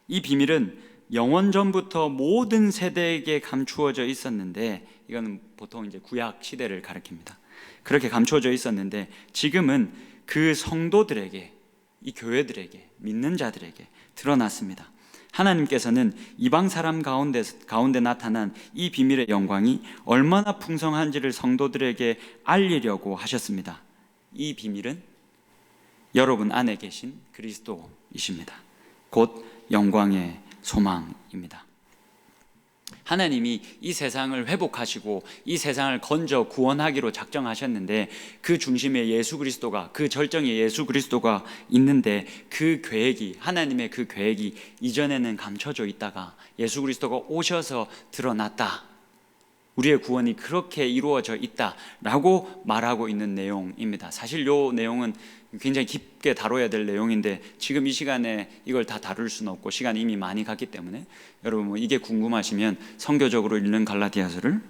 이 비밀은 영원 전부터 모든 세대에게 감추어져 있었는데, 이거는 보통 이제 구약 시대를 가리킵니다. 그렇게 감추어져 있었는데 지금은 그 성도들에게, 이 교회들에게, 믿는 자들에게 드러났습니다. 하나님께서는 이방 사람 가운데 나타난 이 비밀의 영광이 얼마나 풍성한지를 성도들에게 알리려고 하셨습니다. 이 비밀은 여러분 안에 계신 그리스도이십니다. 곧 영광의 소망입니다. 하나님이 이 세상을 회복하시고 이 세상을 건져 구원하기로 작정하셨는데, 그 중심에 예수 그리스도가, 그 절정에 예수 그리스도가 있는데, 그 계획이, 하나님의 그 계획이 이전에는 감춰져 있다가 예수 그리스도가 오셔서 드러났다. 우리의 구원이 그렇게 이루어져 있다라고 말하고 있는 내용입니다. 사실 이 내용은 굉장히 깊게 다뤄야 될 내용인데 지금 이 시간에 이걸 다 다룰 수는 없고 시간이 이미 많이 갔기 때문에, 여러분 이게 궁금하시면 선교적으로 읽는 갈라디아서를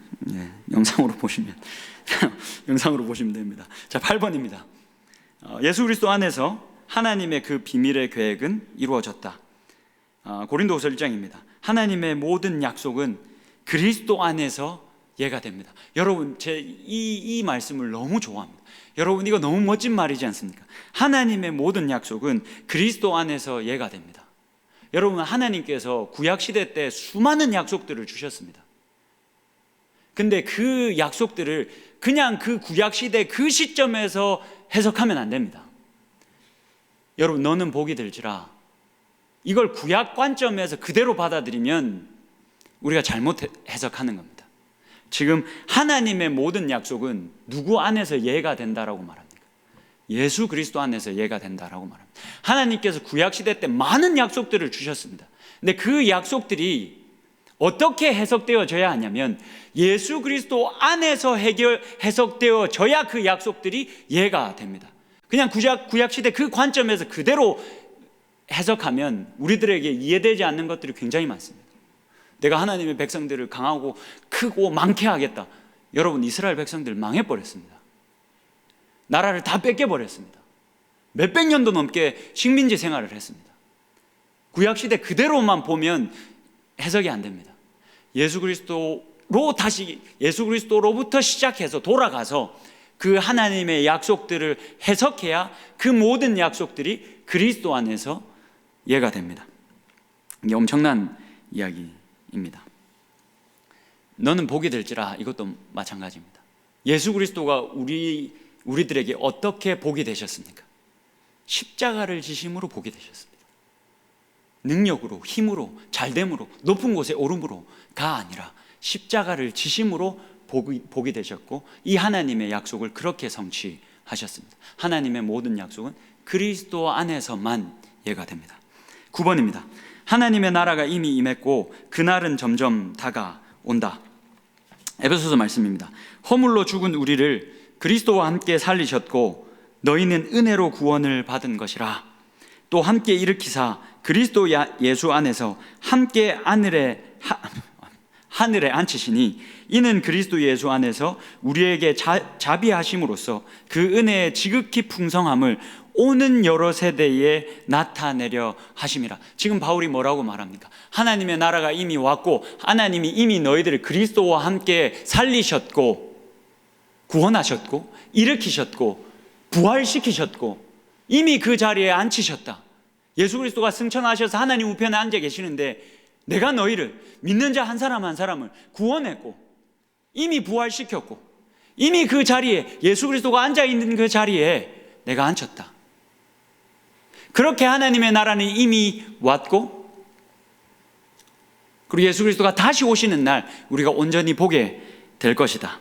영상으로 보시면 됩니다. 자, 8번입니다. 예수 그리스도 안에서 하나님의 그 비밀의 계획은 이루어졌다. 고린도후서 1장입니다. 하나님의 모든 약속은 그리스도 안에서 예가 됩니다. 여러분, 이 말씀을 너무 좋아합니다. 여러분, 이거 너무 멋진 말이지 않습니까? 하나님의 모든 약속은 그리스도 안에서 예가 됩니다. 여러분, 하나님께서 구약시대 때 수많은 약속들을 주셨습니다. 근데 그 약속들을 그냥 그 구약시대 그 시점에서 해석하면 안 됩니다. 여러분, 너는 복이 될지라, 이걸 구약 관점에서 그대로 받아들이면 우리가 잘못 해석하는 겁니다. 지금 하나님의 모든 약속은 누구 안에서 예가 된다라고 말합니다. 예수 그리스도 안에서 예가 된다라고 말합니다. 하나님께서 구약시대 때 많은 약속들을 주셨습니다. 근데 그 약속들이 어떻게 해석되어져야 하냐면 예수 그리스도 안에서 해석되어져야 그 약속들이 예가 됩니다. 그냥 구약시대 그 관점에서 그대로 해석하면 우리들에게 이해되지 않는 것들이 굉장히 많습니다. 내가 하나님의 백성들을 강하고 크고 많게 하겠다. 여러분, 이스라엘 백성들 망해버렸습니다. 나라를 다 뺏겨버렸습니다. 몇백 년도 넘게 식민지 생활을 했습니다. 구약시대 그대로만 보면 해석이 안 됩니다. 예수 그리스도로부터 시작해서 돌아가서 그 하나님의 약속들을 해석해야 그 모든 약속들이 그리스도 안에서 예가 됩니다. 이게 엄청난 이야기입니다. 너는 복이 될지라, 이것도 마찬가지입니다. 예수 그리스도가 우리들에게 어떻게 복이 되셨습니까? 십자가를 지심으로 보게 되셨습니다. 능력으로, 힘으로, 잘됨으로, 높은 곳에 오름으로가 아니라 십자가를 지심으로 보게 되셨고, 이 하나님의 약속을 그렇게 성취하셨습니다. 하나님의 모든 약속은 그리스도 안에서만 예가 됩니다. 9번입니다. 하나님의 나라가 이미 임했고 그날은 점점 다가온다. 에베소서 말씀입니다. 허물로 죽은 우리를 그리스도와 함께 살리셨고 너희는 은혜로 구원을 받은 것이라. 또 함께 일으키사 그리스도 예수 안에서 함께 하늘에 앉히시니 이는 그리스도 예수 안에서 우리에게 자비하심으로써 그 은혜의 지극히 풍성함을 오는 여러 세대에 나타내려 하심이라. 지금 바울이 뭐라고 말합니까? 하나님의 나라가 이미 왔고 하나님이 이미 너희들을 그리스도와 함께 살리셨고 구원하셨고 일으키셨고 부활시키셨고 이미 그 자리에 앉히셨다. 예수 그리스도가 승천하셔서 하나님 우편에 앉아 계시는데 내가 너희를 믿는 자 한 사람 한 사람을 구원했고 이미 부활시켰고 이미 그 자리에 예수 그리스도가 앉아 있는 그 자리에 내가 앉혔다. 그렇게 하나님의 나라는 이미 왔고 그리고 예수 그리스도가 다시 오시는 날 우리가 온전히 보게 될 것이다.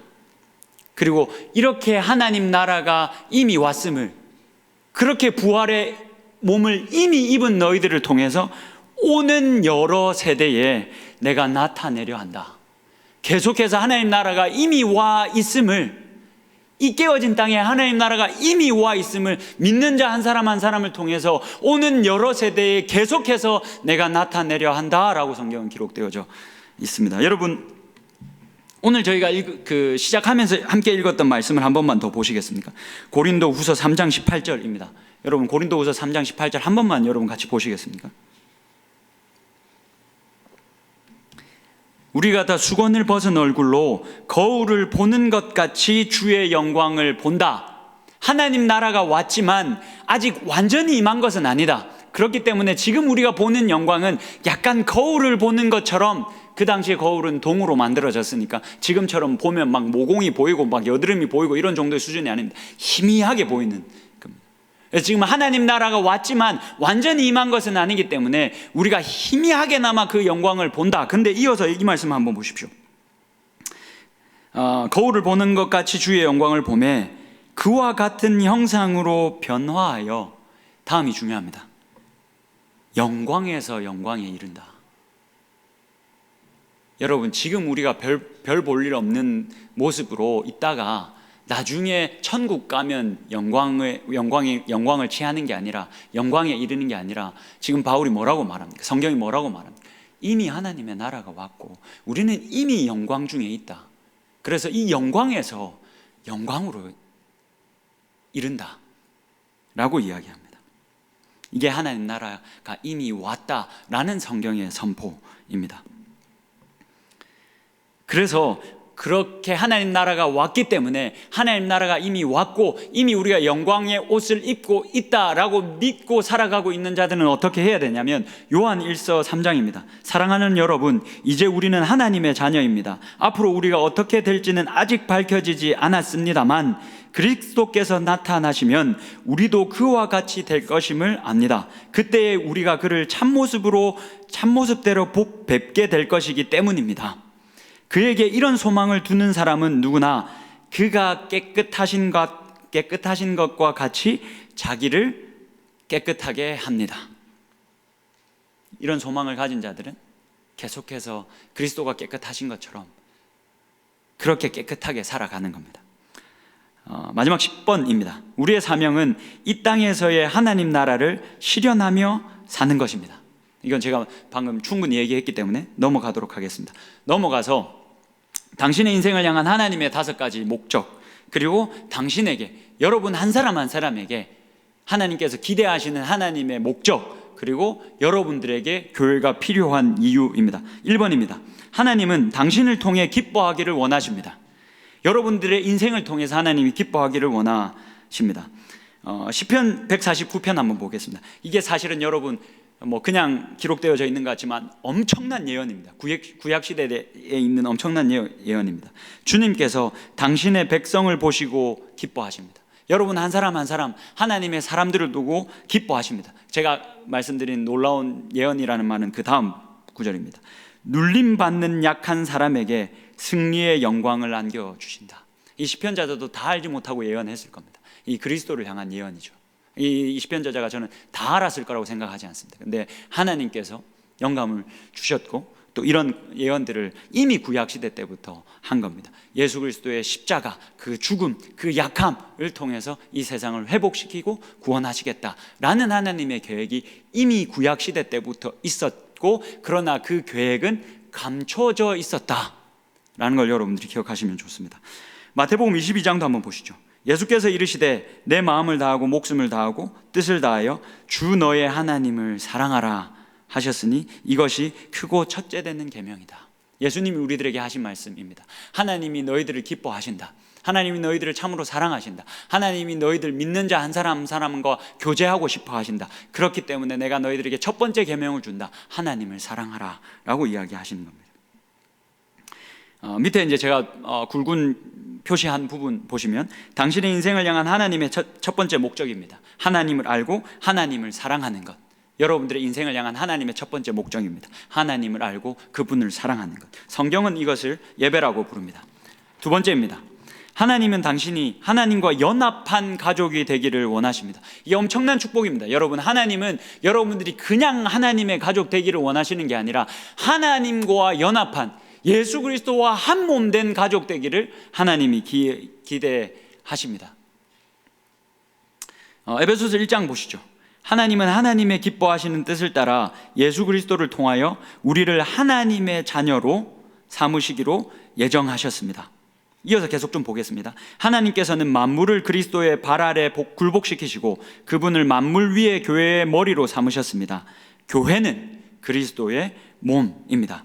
그리고 이렇게 하나님 나라가 이미 왔음을, 그렇게 부활의 몸을 이미 입은 너희들을 통해서 오는 여러 세대에 내가 나타내려 한다. 계속해서 하나님 나라가 이미 와 있음을, 이 깨어진 땅에 하나님 나라가 이미 와 있음을 믿는 자 한 사람 한 사람을 통해서 오는 여러 세대에 계속해서 내가 나타내려 한다라고 성경은 기록되어져 있습니다. 여러분, 오늘 저희가 시작하면서 함께 읽었던 말씀을 한 번만 더 보시겠습니까? 고린도후서 3장 18절입니다. 여러분, 고린도후서 3장 18절 한 번만 여러분 같이 보시겠습니까? 우리가 다 수건을 벗은 얼굴로 거울을 보는 것 같이 주의 영광을 본다. 하나님 나라가 왔지만 아직 완전히 임한 것은 아니다. 그렇기 때문에 지금 우리가 보는 영광은 약간 거울을 보는 것처럼, 그 당시에 거울은 동으로 만들어졌으니까 지금처럼 보면 막 모공이 보이고 막 여드름이 보이고 이런 정도의 수준이 아닙니다. 희미하게 보이는 겁니다. 지금 하나님 나라가 왔지만 완전히 임한 것은 아니기 때문에 우리가 희미하게나마 그 영광을 본다. 근데 이어서 이 말씀 한번 보십시오. 거울을 보는 것 같이 주의 영광을 보매 그와 같은 형상으로 변화하여, 다음이 중요합니다. 영광에서 영광에 이른다. 여러분, 지금 우리가 별 볼 일 없는 모습으로 있다가 나중에 천국 가면 영광을 취하는 게 아니라, 영광에 이르는 게 아니라, 지금 바울이 뭐라고 말합니까? 성경이 뭐라고 말합니까? 이미 하나님의 나라가 왔고 우리는 이미 영광 중에 있다. 그래서 이 영광에서 영광으로 이른다 라고 이야기합니다. 이게 하나님 나라가 이미 왔다라는 성경의 선포입니다. 그래서 그렇게 하나님 나라가 왔기 때문에 하나님 나라가 이미 왔고 이미 우리가 영광의 옷을 입고 있다라고 믿고 살아가고 있는 자들은 어떻게 해야 되냐면 요한 1서 3장입니다. 사랑하는 여러분, 이제 우리는 하나님의 자녀입니다. 앞으로 우리가 어떻게 될지는 아직 밝혀지지 않았습니다만 그리스도께서 나타나시면 우리도 그와 같이 될 것임을 압니다. 그때에 우리가 그를 참모습대로 뵙게 될 것이기 때문입니다. 그에게 이런 소망을 두는 사람은 누구나 그가 깨끗하신 것과 같이 자기를 깨끗하게 합니다. 이런 소망을 가진 자들은 계속해서 그리스도가 깨끗하신 것처럼 그렇게 깨끗하게 살아가는 겁니다. 마지막 10번입니다. 우리의 사명은 이 땅에서의 하나님 나라를 실현하며 사는 것입니다. 이건 제가 방금 충분히 얘기했기 때문에 넘어가도록 하겠습니다. 넘어가서 당신의 인생을 향한 하나님의 5가지 목적, 그리고 당신에게, 여러분 한 사람 한 사람에게 하나님께서 기대하시는 하나님의 목적, 그리고 여러분들에게 교회가 필요한 이유입니다. 1번입니다. 하나님은 당신을 통해 기뻐하기를 원하십니다. 여러분들의 인생을 통해서 하나님이 기뻐하기를 원하십니다. 시편 149편 한번 보겠습니다. 이게 사실은 여러분 그냥 기록되어져 있는 것 같지만 엄청난 예언입니다. 구약 시대에 있는 엄청난 예언입니다. 주님께서 당신의 백성을 보시고 기뻐하십니다. 여러분 한 사람 한 사람 하나님의 사람들을 두고 기뻐하십니다. 제가 말씀드린 놀라운 예언이라는 말은 그 다음 구절입니다. 눌림받는 약한 사람에게 승리의 영광을 안겨주신다. 이 시편자들도 다 알지 못하고 예언했을 겁니다. 이 그리스도를 향한 예언이죠. 이 시편자가 저는 다 알았을 거라고 생각하지 않습니다. 근데 하나님께서 영감을 주셨고 또 이런 예언들을 이미 구약시대 때부터 한 겁니다. 예수 그리스도의 십자가, 그 죽음, 그 약함을 통해서 이 세상을 회복시키고 구원하시겠다라는 하나님의 계획이 이미 구약시대 때부터 있었고, 그러나 그 계획은 감춰져 있었다라는 걸 여러분들이 기억하시면 좋습니다. 마태복음 22장도 한번 보시죠. 예수께서 이르시되 내 마음을 다하고 목숨을 다하고 뜻을 다하여 주 너의 하나님을 사랑하라 하셨으니 이것이 크고 첫째 되는 계명이다. 예수님이 우리들에게 하신 말씀입니다. 하나님이 너희들을 기뻐하신다. 하나님이 너희들을 참으로 사랑하신다. 하나님이 너희들 믿는 자 한 사람 한 사람과 교제하고 싶어 하신다. 그렇기 때문에 내가 너희들에게 첫 번째 계명을 준다. 하나님을 사랑하라 라고 이야기하시는 겁니다. 밑에 이제 제가 굵은 표시한 부분 보시면 당신의 인생을 향한 하나님의 첫 번째 목적입니다. 하나님을 알고 하나님을 사랑하는 것. 여러분들의 인생을 향한 하나님의 첫 번째 목적입니다. 하나님을 알고 그분을 사랑하는 것. 성경은 이것을 예배라고 부릅니다. 두 번째입니다. 하나님은 당신이 하나님과 연합한 가족이 되기를 원하십니다. 이게 엄청난 축복입니다. 여러분, 하나님은 여러분들이 그냥 하나님의 가족 되기를 원하시는 게 아니라 하나님과 연합한 예수 그리스도와 한 몸 된 가족 되기를 하나님이 기대하십니다. 에베소서 1장 보시죠. 하나님은 하나님의 기뻐하시는 뜻을 따라 예수 그리스도를 통하여 우리를 하나님의 자녀로 삼으시기로 예정하셨습니다. 이어서 계속 좀 보겠습니다. 하나님께서는 만물을 그리스도의 발 아래 굴복시키시고 그분을 만물 위에 교회의 머리로 삼으셨습니다. 교회는 그리스도의 몸입니다.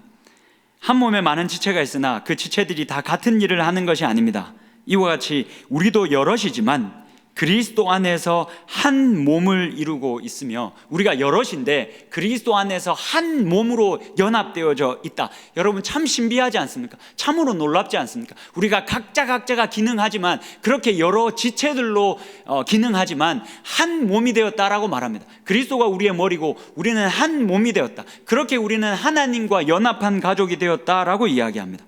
한 몸에 많은 지체가 있으나 그 지체들이 다 같은 일을 하는 것이 아닙니다. 이와 같이 우리도 여럿이지만 그리스도 안에서 한 몸을 이루고 있으며, 우리가 여럿인데 그리스도 안에서 한 몸으로 연합되어져 있다. 여러분, 참 신비하지 않습니까? 참으로 놀랍지 않습니까? 우리가 각자가 기능하지만, 그렇게 여러 지체들로 기능하지만 한 몸이 되었다라고 말합니다. 그리스도가 우리의 머리고 우리는 한 몸이 되었다. 그렇게 우리는 하나님과 연합한 가족이 되었다라고 이야기합니다.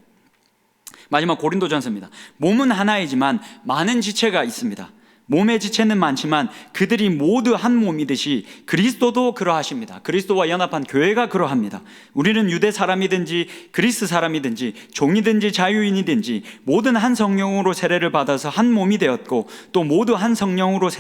마지막 고린도전서입니다. 몸은 하나이지만 많은 지체가 있습니다. 몸의 지체는 많지만 그들이 모두 한 몸이듯이 그리스도도 그러하십니다. 그리스도와 연합한 교회가 그러합니다. 우리는 유대 사람이든지 그리스 사람이든지 종이든지 자유인이든지 모든 한 성령으로 세례를 받아서 한 몸이 되었고 또 모두 한 성령으로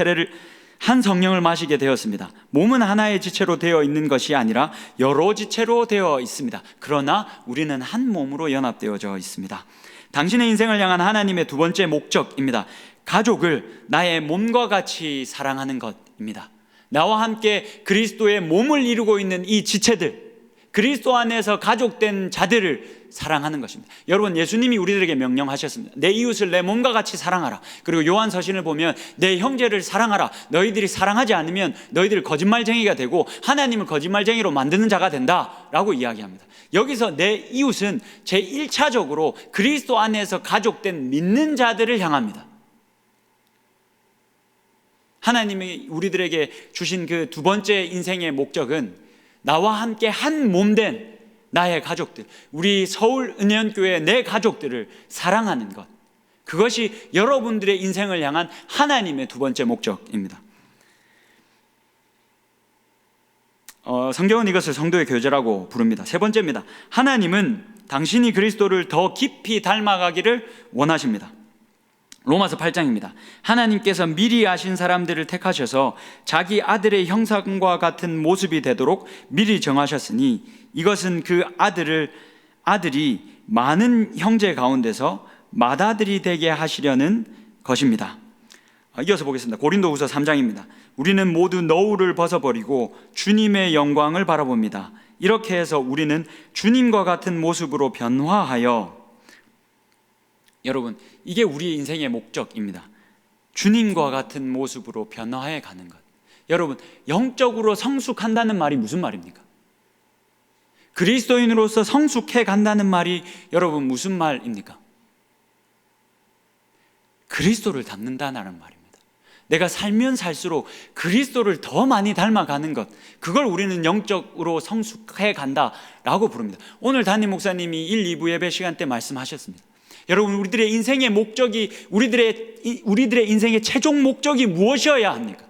한 성령을 마시게 되었습니다. 몸은 하나의 지체로 되어 있는 것이 아니라 여러 지체로 되어 있습니다. 그러나 우리는 한 몸으로 연합되어져 있습니다. 당신의 인생을 향한 하나님의 두 번째 목적입니다. 가족을 나의 몸과 같이 사랑하는 것입니다. 나와 함께 그리스도의 몸을 이루고 있는 이 지체들, 그리스도 안에서 가족된 자들을 사랑하는 것입니다. 여러분, 예수님이 우리들에게 명령하셨습니다. 내 이웃을 내 몸과 같이 사랑하라. 그리고 요한 서신을 보면 내 형제를 사랑하라. 너희들이 사랑하지 않으면 너희들 거짓말쟁이가 되고 하나님을 거짓말쟁이로 만드는 자가 된다라고 이야기합니다. 여기서 내 이웃은 제1차적으로 그리스도 안에서 가족된 믿는 자들을 향합니다. 하나님이 우리들에게 주신 그 두 번째 인생의 목적은 나와 함께 한 몸된 나의 가족들, 우리 서울은혜연교회 내 가족들을 사랑하는 것, 그것이 여러분들의 인생을 향한 하나님의 두 번째 목적입니다. 성경은 이것을 성도의 교제라고 부릅니다. 세 번째입니다. 하나님은 당신이 그리스도를 더 깊이 닮아가기를 원하십니다. 로마서 8장입니다. 하나님께서 미리 아신 사람들을 택하셔서 자기 아들의 형상과 같은 모습이 되도록 미리 정하셨으니 이것은 그 아들이 많은 형제 가운데서 맏아들이 되게 하시려는 것입니다. 이어서 보겠습니다. 고린도후서 3장입니다. 우리는 모두 너울을 벗어버리고 주님의 영광을 바라봅니다. 이렇게 해서 우리는 주님과 같은 모습으로 변화하여, 여러분, 이게 우리의 인생의 목적입니다. 주님과 같은 모습으로 변화해 가는 것. 여러분, 영적으로 성숙한다는 말이 무슨 말입니까? 그리스도인으로서 성숙해 간다는 말이 여러분 무슨 말입니까? 그리스도를 닮는다는 말입니다. 내가 살면 살수록 그리스도를 더 많이 닮아가는 것, 그걸 우리는 영적으로 성숙해 간다라고 부릅니다. 오늘 담임 목사님이 1, 2부 예배 시간 때 말씀하셨습니다. 여러분, 우리들의 인생의 목적이, 우리들의 인생의 최종 목적이 무엇이어야 합니까?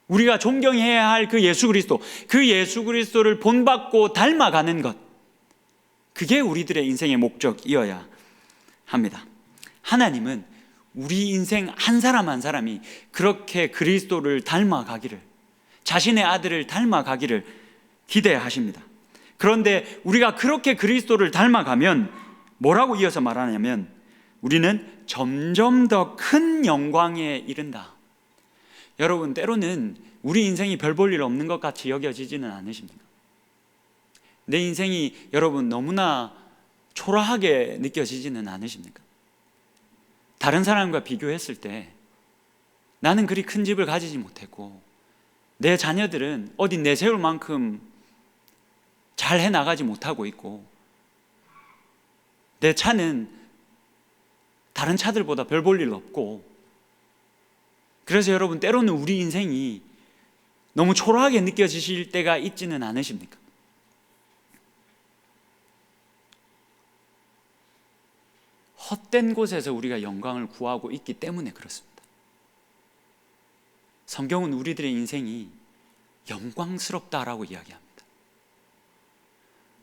우리가 존경해야 할 그 예수 그리스도, 그 예수 그리스도를 본받고 닮아가는 것, 그게 우리들의 인생의 목적이어야 합니다. 하나님은 우리 인생 한 사람 한 사람이 그렇게 그리스도를 닮아가기를, 자신의 아들을 닮아가기를 기대하십니다. 그런데 우리가 그렇게 그리스도를 닮아가면 뭐라고 이어서 말하냐면, 우리는 점점 더 큰 영광에 이른다. 여러분, 때로는 우리 인생이 별 볼 일 없는 것 같이 여겨지지는 않으십니까? 내 인생이 여러분 너무나 초라하게 느껴지지는 않으십니까? 다른 사람과 비교했을 때 나는 그리 큰 집을 가지지 못했고, 내 자녀들은 어디 내세울 만큼 잘 해나가지 못하고 있고, 내 차는 다른 차들보다 별 볼 일 없고, 그래서 여러분, 때로는 우리 인생이 너무 초라하게 느껴지실 때가 있지는 않으십니까? 헛된 곳에서 우리가 영광을 구하고 있기 때문에 그렇습니다. 성경은 우리들의 인생이 영광스럽다라고 이야기합니다.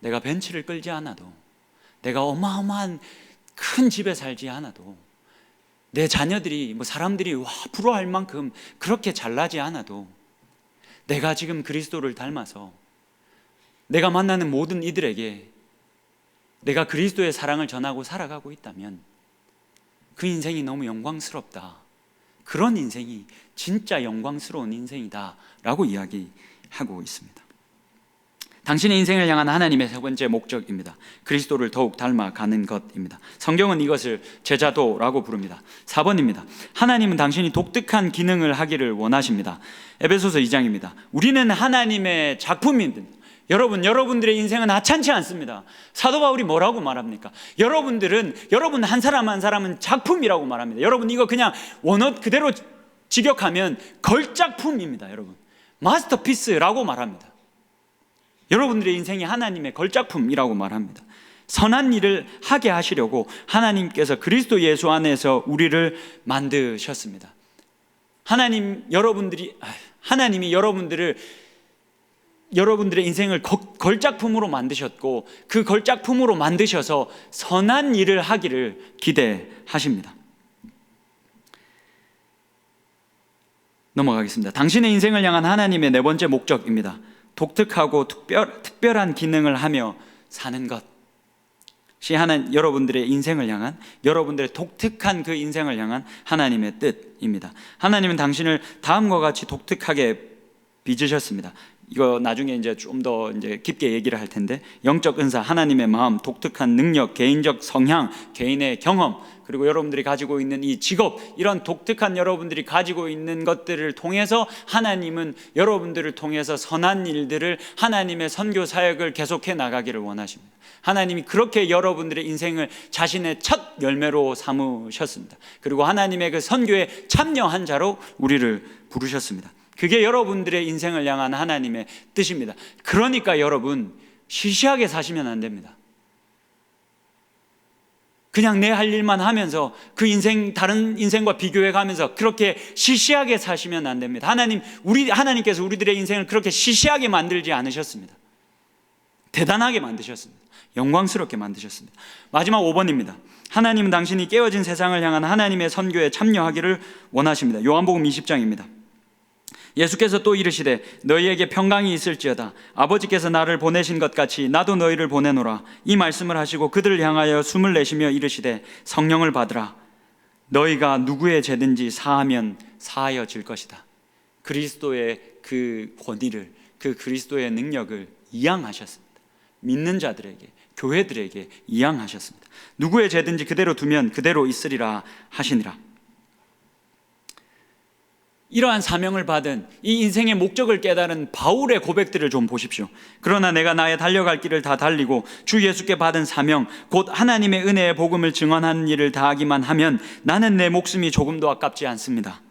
내가 벤츠를 끌지 않아도, 내가 어마어마한 큰 집에 살지 않아도, 내 자녀들이 사람들이 부러워할 만큼 그렇게 잘나지 않아도, 내가 지금 그리스도를 닮아서 내가 만나는 모든 이들에게 내가 그리스도의 사랑을 전하고 살아가고 있다면 그 인생이 너무 영광스럽다, 그런 인생이 진짜 영광스러운 인생이다 라고 이야기하고 있습니다. 당신의 인생을 향한 하나님의 세 번째 목적입니다. 그리스도를 더욱 닮아가는 것입니다. 성경은 이것을 제자도라고 부릅니다. 4번입니다. 하나님은 당신이 독특한 기능을 하기를 원하십니다. 에베소서 2장입니다. 우리는 하나님의 작품입니다. 여러분들의 인생은 하찮지 않습니다. 사도 바울이 뭐라고 말합니까? 여러분 한 사람 한 사람은 작품이라고 말합니다. 여러분, 이거 그냥 원어 그대로 직역하면 걸작품입니다. 여러분, 마스터피스라고 말합니다. 여러분들의 인생이 하나님의 걸작품이라고 말합니다. 선한 일을 하게 하시려고 하나님께서 그리스도 예수 안에서 우리를 만드셨습니다. 하나님이 여러분들의 인생을 걸작품으로 만드셨고, 그 걸작품으로 만드셔서 선한 일을 하기를 기대하십니다. 넘어가겠습니다. 당신의 인생을 향한 하나님의 네 번째 목적입니다. 독특하고 특별한 기능을 하며 사는 것이 여러분들의 인생을 향한, 여러분들의 독특한 그 인생을 향한 하나님의 뜻입니다. 하나님은 당신을 다음과 같이 독특하게 빚으셨습니다. 이거 나중에 이제 좀 더 깊게 얘기를 할 텐데, 영적 은사, 하나님의 마음, 독특한 능력, 개인적 성향, 개인의 경험, 그리고 여러분들이 가지고 있는 이 직업, 이런 독특한 여러분들이 가지고 있는 것들을 통해서 하나님은 여러분들을 통해서 선한 일들을, 하나님의 선교 사역을 계속해 나가기를 원하십니다. 하나님이 그렇게 여러분들의 인생을 자신의 첫 열매로 삼으셨습니다. 그리고 하나님의 그 선교에 참여한 자로 우리를 부르셨습니다. 그게 여러분들의 인생을 향한 하나님의 뜻입니다. 그러니까 여러분, 시시하게 사시면 안 됩니다. 그냥 내 할 일만 하면서 그 인생, 다른 인생과 비교해 가면서 그렇게 시시하게 사시면 안 됩니다. 하나님께서 우리들의 인생을 그렇게 시시하게 만들지 않으셨습니다. 대단하게 만드셨습니다. 영광스럽게 만드셨습니다. 마지막 5번입니다. 하나님은 당신이 깨어진 세상을 향한 하나님의 선교에 참여하기를 원하십니다. 요한복음 20장입니다. 예수께서 또 이르시되 너희에게 평강이 있을지어다. 아버지께서 나를 보내신 것 같이 나도 너희를 보내노라. 이 말씀을 하시고 그들을 향하여 숨을 내쉬며 이르시되 성령을 받으라. 너희가 누구의 죄든지 사하면 사하여질 것이다. 그리스도의 그 권위를, 그 그리스도의 능력을 이양하셨습니다. 믿는 자들에게, 교회들에게 이양하셨습니다. 누구의 죄든지 그대로 두면 그대로 있으리라 하시니라. 이러한 사명을 받은 이 인생의 목적을 깨달은 바울의 고백들을 좀 보십시오. 그러나 내가 나의 달려갈 길을 다 달리고 주 예수께 받은 사명 곧 하나님의 은혜의 복음을 증언하는 일을 다하기만 하면 나는 내 목숨이 조금도 아깝지 않습니다.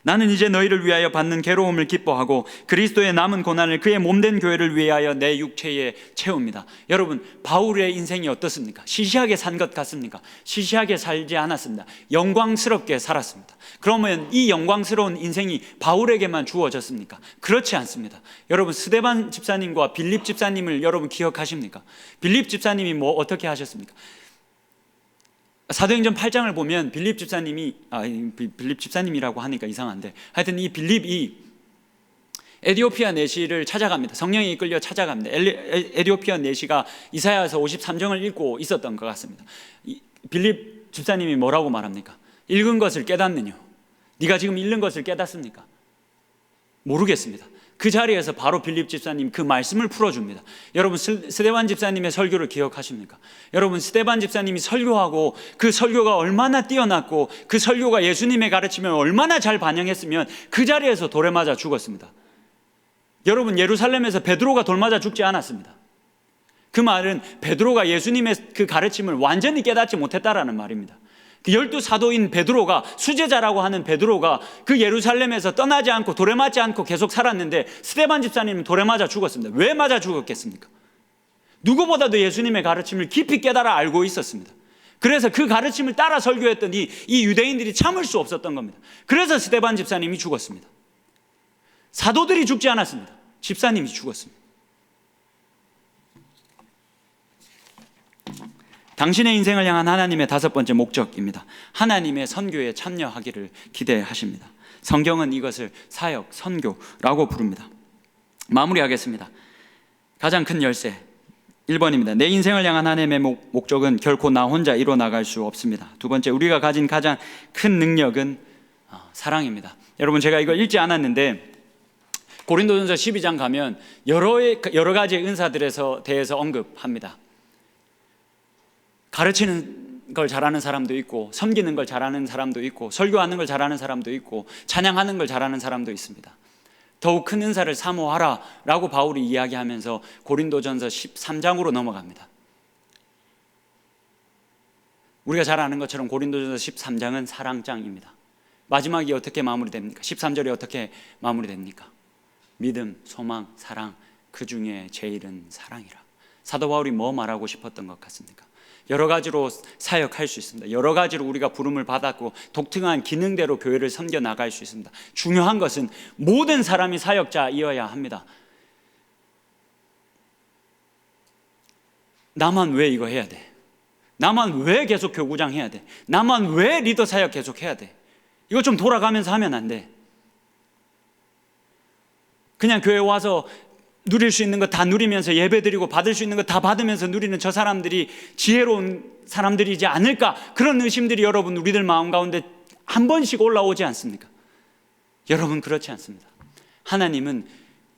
나는 이제 너희를 위하여 받는 괴로움을 기뻐하고 그리스도의 남은 고난을 그의 몸된 교회를 위하여 내 육체에 채웁니다. 여러분, 바울의 인생이 어떻습니까? 시시하게 산 것 같습니까? 시시하게 살지 않았습니다. 영광스럽게 살았습니다. 그러면 이 영광스러운 인생이 바울에게만 주어졌습니까? 그렇지 않습니다. 여러분, 스데반 집사님과 빌립 집사님을 여러분 기억하십니까? 빌립 집사님이 어떻게 하셨습니까? 사도행전 8장을 보면 빌립 집사님이라고 하니까 이상한데, 하여튼 이 빌립이 에디오피아 내시를 찾아갑니다. 성령이 이끌려 찾아갑니다. 에디오피아 내시가 이사야서 53장을 읽고 있었던 것 같습니다. 빌립 집사님이 뭐라고 말합니까? 읽은 것을 깨닫느뇨? 네가 지금 읽는 것을 깨닫습니까? 모르겠습니다. 그 자리에서 바로 빌립 집사님 그 말씀을 풀어줍니다. 여러분, 스데반 집사님의 설교를 기억하십니까? 여러분, 스데반 집사님이 설교하고 그 설교가 얼마나 뛰어났고 그 설교가 예수님의 가르침을 얼마나 잘 반영했으면 그 자리에서 돌에 맞아 죽었습니다. 여러분, 예루살렘에서 베드로가 돌 맞아 죽지 않았습니다. 그 말은 베드로가 예수님의 그 가르침을 완전히 깨닫지 못했다라는 말입니다. 그 12사도인 베드로가, 수제자라고 하는 베드로가 그 예루살렘에서 떠나지 않고 돌에 맞지 않고 계속 살았는데 스데반 집사님은 돌에 맞아 죽었습니다. 왜 맞아 죽었겠습니까? 누구보다도 예수님의 가르침을 깊이 깨달아 알고 있었습니다. 그래서 그 가르침을 따라 설교했더니 이 유대인들이 참을 수 없었던 겁니다. 그래서 스데반 집사님이 죽었습니다. 사도들이 죽지 않았습니다. 집사님이 죽었습니다. 당신의 인생을 향한 하나님의 5번째 목적입니다. 하나님의 선교에 참여하기를 기대하십니다. 성경은 이것을 사역, 선교라고 부릅니다. 마무리하겠습니다. 가장 큰 열쇠 1번입니다. 내 인생을 향한 하나님의 목적은 결코 나 혼자 이뤄나갈 수 없습니다. 두 번째, 우리가 가진 가장 큰 능력은 사랑입니다. 여러분, 제가 이걸 읽지 않았는데 고린도전서 12장 가면 여러 가지 은사들에 대해서 언급합니다. 가르치는 걸 잘하는 사람도 있고, 섬기는 걸 잘하는 사람도 있고, 설교하는 걸 잘하는 사람도 있고, 찬양하는 걸 잘하는 사람도 있습니다. 더욱 큰 은사를 사모하라 라고 바울이 이야기하면서 고린도전서 13장으로 넘어갑니다. 우리가 잘 아는 것처럼 고린도전서 13장은 사랑장입니다. 마지막이 어떻게 마무리됩니까? 13절이 어떻게 마무리됩니까? 믿음, 소망, 사랑, 그 중에 제일은 사랑이라. 사도 바울이 뭐 말하고 싶었던 것 같습니까? 여러 가지로 사역할 수 있습니다. 여러 가지로 우리가 부름을 받았고 독특한 기능대로 교회를 섬겨 나갈 수 있습니다. 중요한 것은 모든 사람이 사역자이어야 합니다. 나만 왜 이거 해야 돼? 나만 왜 계속 교구장 해야 돼? 나만 왜 리더 사역 계속 해야 돼? 이거 좀 돌아가면서 하면 안 돼. 그냥 교회 와서 누릴 수 있는 거 다 누리면서 예배드리고 받을 수 있는 거 다 받으면서 누리는 저 사람들이 지혜로운 사람들이지 않을까, 그런 의심들이 여러분 우리들 마음 가운데 한 번씩 올라오지 않습니까? 여러분, 그렇지 않습니다. 하나님은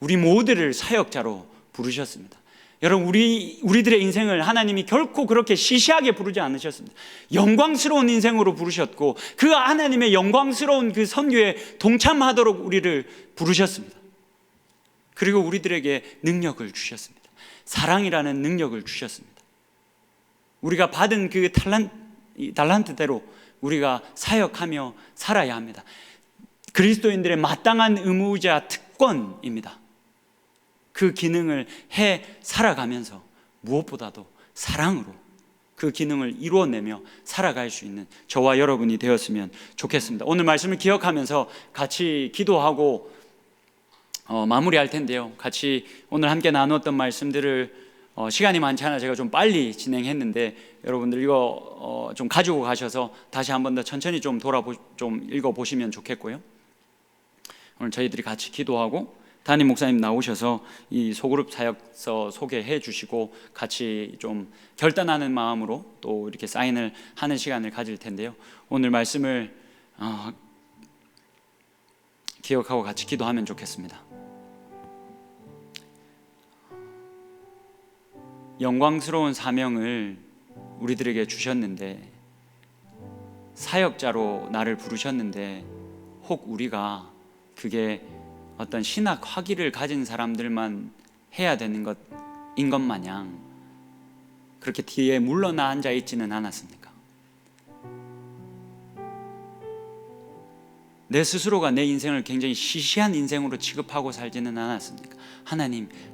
우리 모두를 사역자로 부르셨습니다. 여러분, 우리들의 인생을 하나님이 결코 그렇게 시시하게 부르지 않으셨습니다. 영광스러운 인생으로 부르셨고 그 하나님의 영광스러운 그 선교에 동참하도록 우리를 부르셨습니다. 그리고 우리들에게 능력을 주셨습니다. 사랑이라는 능력을 주셨습니다. 우리가 받은 그 달란트대로 우리가 사역하며 살아야 합니다. 그리스도인들의 마땅한 의무자 특권입니다. 그 기능을 해 살아가면서 무엇보다도 사랑으로 그 기능을 이루어내며 살아갈 수 있는 저와 여러분이 되었으면 좋겠습니다. 오늘 말씀을 기억하면서 같이 기도하고 마무리할 텐데요. 같이 오늘 함께 나누었던 말씀들을 시간이 많지 않아 제가 좀 빨리 진행했는데 여러분들 이거 좀 가지고 가셔서 다시 한 번 더 천천히 좀 읽어보시면 좋겠고요. 오늘 저희들이 같이 기도하고 담임 목사님 나오셔서 이 소그룹 사역서 소개해 주시고 같이 좀 결단하는 마음으로 또 이렇게 사인을 하는 시간을 가질 텐데요. 오늘 말씀을 기억하고 같이 기도하면 좋겠습니다. 영광스러운 사명을 우리들에게 주셨는데, 사역자로 나를 부르셨는데 혹 우리가 그게 어떤 신학 학위를 가진 사람들만 해야 되는 것인 것 마냥 그렇게 뒤에 물러나 앉아 있지는 않았습니까? 내 스스로가 내 인생을 굉장히 시시한 인생으로 취급하고 살지는 않았습니까?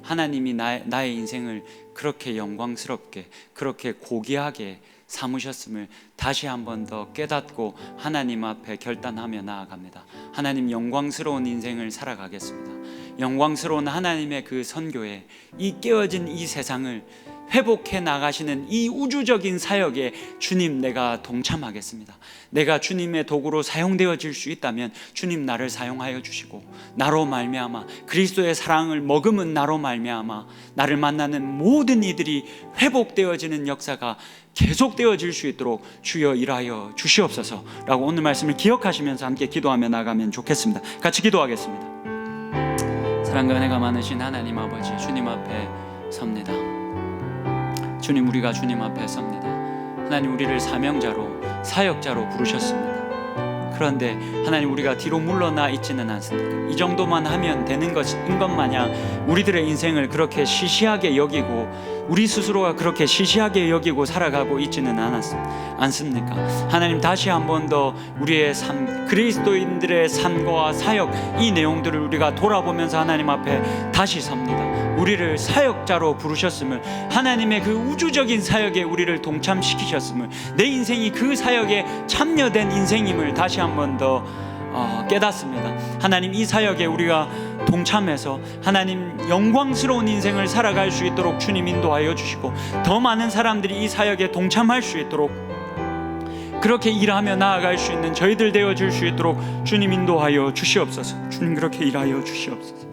하나님이 나의 인생을 그렇게 영광스럽게, 그렇게 고귀하게 삼으셨음을 다시 한 번 더 깨닫고 하나님 앞에 결단하며 나아갑니다. 하나님, 영광스러운 인생을 살아가겠습니다. 영광스러운 하나님의 그 선교에, 이 깨어진 이 세상을 회복해 나가시는 이 우주적인 사역에 주님, 내가 동참하겠습니다. 내가 주님의 도구로 사용되어질 수 있다면 주님, 나를 사용하여 주시고, 나로 말미암아 그리스도의 사랑을 머금은 나로 말미암아 나를 만나는 모든 이들이 회복되어지는 역사가 계속되어질 수 있도록 주여 일하여 주시옵소서 라고 오늘 말씀을 기억하시면서 함께 기도하며 나가면 좋겠습니다. 같이 기도하겠습니다. 사랑과 은혜가 많으신 하나님 아버지, 주님 앞에 섭니다. 주님, 우리가 주님 앞에 섭니다. 하나님, 우리를 사명자로, 사역자로 부르셨습니다. 그런데 하나님, 우리가 뒤로 물러나 있지는 않습니까? 이 정도만 하면 되는 것인 것 마냥 우리들의 인생을 그렇게 시시하게 여기고, 우리 스스로가 그렇게 시시하게 여기고 살아가고 있지는 않습니까? 하나님, 다시 한 번 더 우리의 삶, 그리스도인들의 삶과 사역, 이 내용들을 우리가 돌아보면서 하나님 앞에 다시 섭니다. 우리를 사역자로 부르셨음을, 하나님의 그 우주적인 사역에 우리를 동참시키셨음을, 내 인생이 그 사역에 참여된 인생임을 다시 한 번 더 깨닫습니다. 하나님, 이 사역에 우리가 동참해서 하나님 영광스러운 인생을 살아갈 수 있도록 주님 인도하여 주시고, 더 많은 사람들이 이 사역에 동참할 수 있도록, 그렇게 일하며 나아갈 수 있는 저희들 되어질 수 있도록 주님 인도하여 주시옵소서. 주님, 그렇게 일하여 주시옵소서.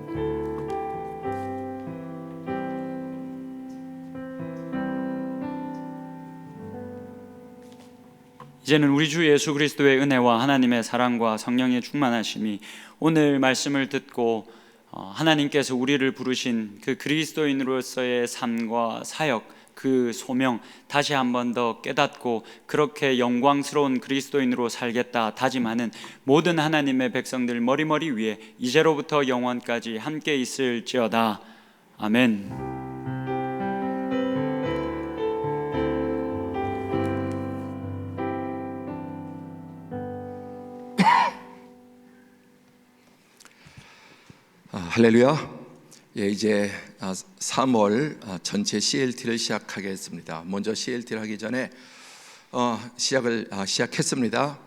이제는 우리 주 예수 그리스도의 은혜와 하나님의 사랑과 성령의 충만하심이 오늘 말씀을 듣고 하나님께서 우리를 부르신 그 그리스도인으로서의 삶과 사역, 그 소명 다시 한 번 더 깨닫고 그렇게 영광스러운 그리스도인으로 살겠다 다짐하는 모든 하나님의 백성들 머리머리 위에 이제로부터 영원까지 함께 있을지어다. 아멘. 할렐루야. 예, 이제 3월 전체 CLT를 시작하겠습니다. 먼저 CLT를 하기 전에 시작했습니다.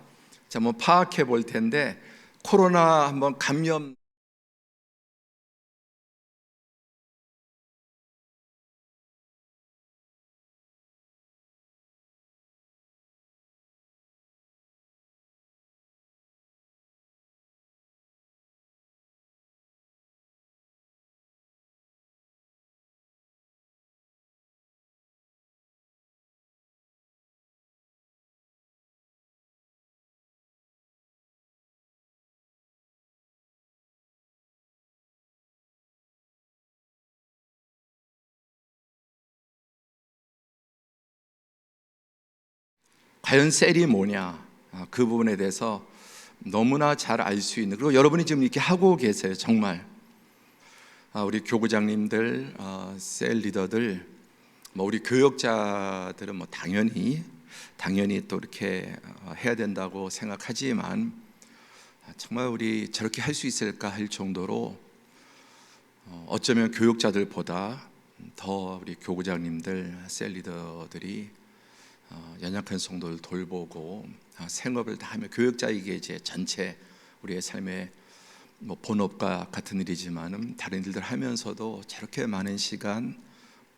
자, 한번 파악해 볼 텐데, 코로나 한번 감염 과연 셀이 뭐냐, 그 부분에 대해서 너무나 잘 알 수 있는, 그리고 여러분이 지금 이렇게 하고 계세요. 정말 우리 교구장님들, 셀 리더들, 우리 교역자들은 당연히 또 이렇게 해야 된다고 생각하지만, 정말 우리 저렇게 할 수 있을까 할 정도로 어쩌면 교역자들보다 더 우리 교구장님들, 셀 리더들이 연약한 성도를 돌보고 생업을 다 하며, 교역자에게 이제 전체 우리의 삶의 본업과 같은 일이지만은 다른 일들 하면서도 저렇게 많은 시간,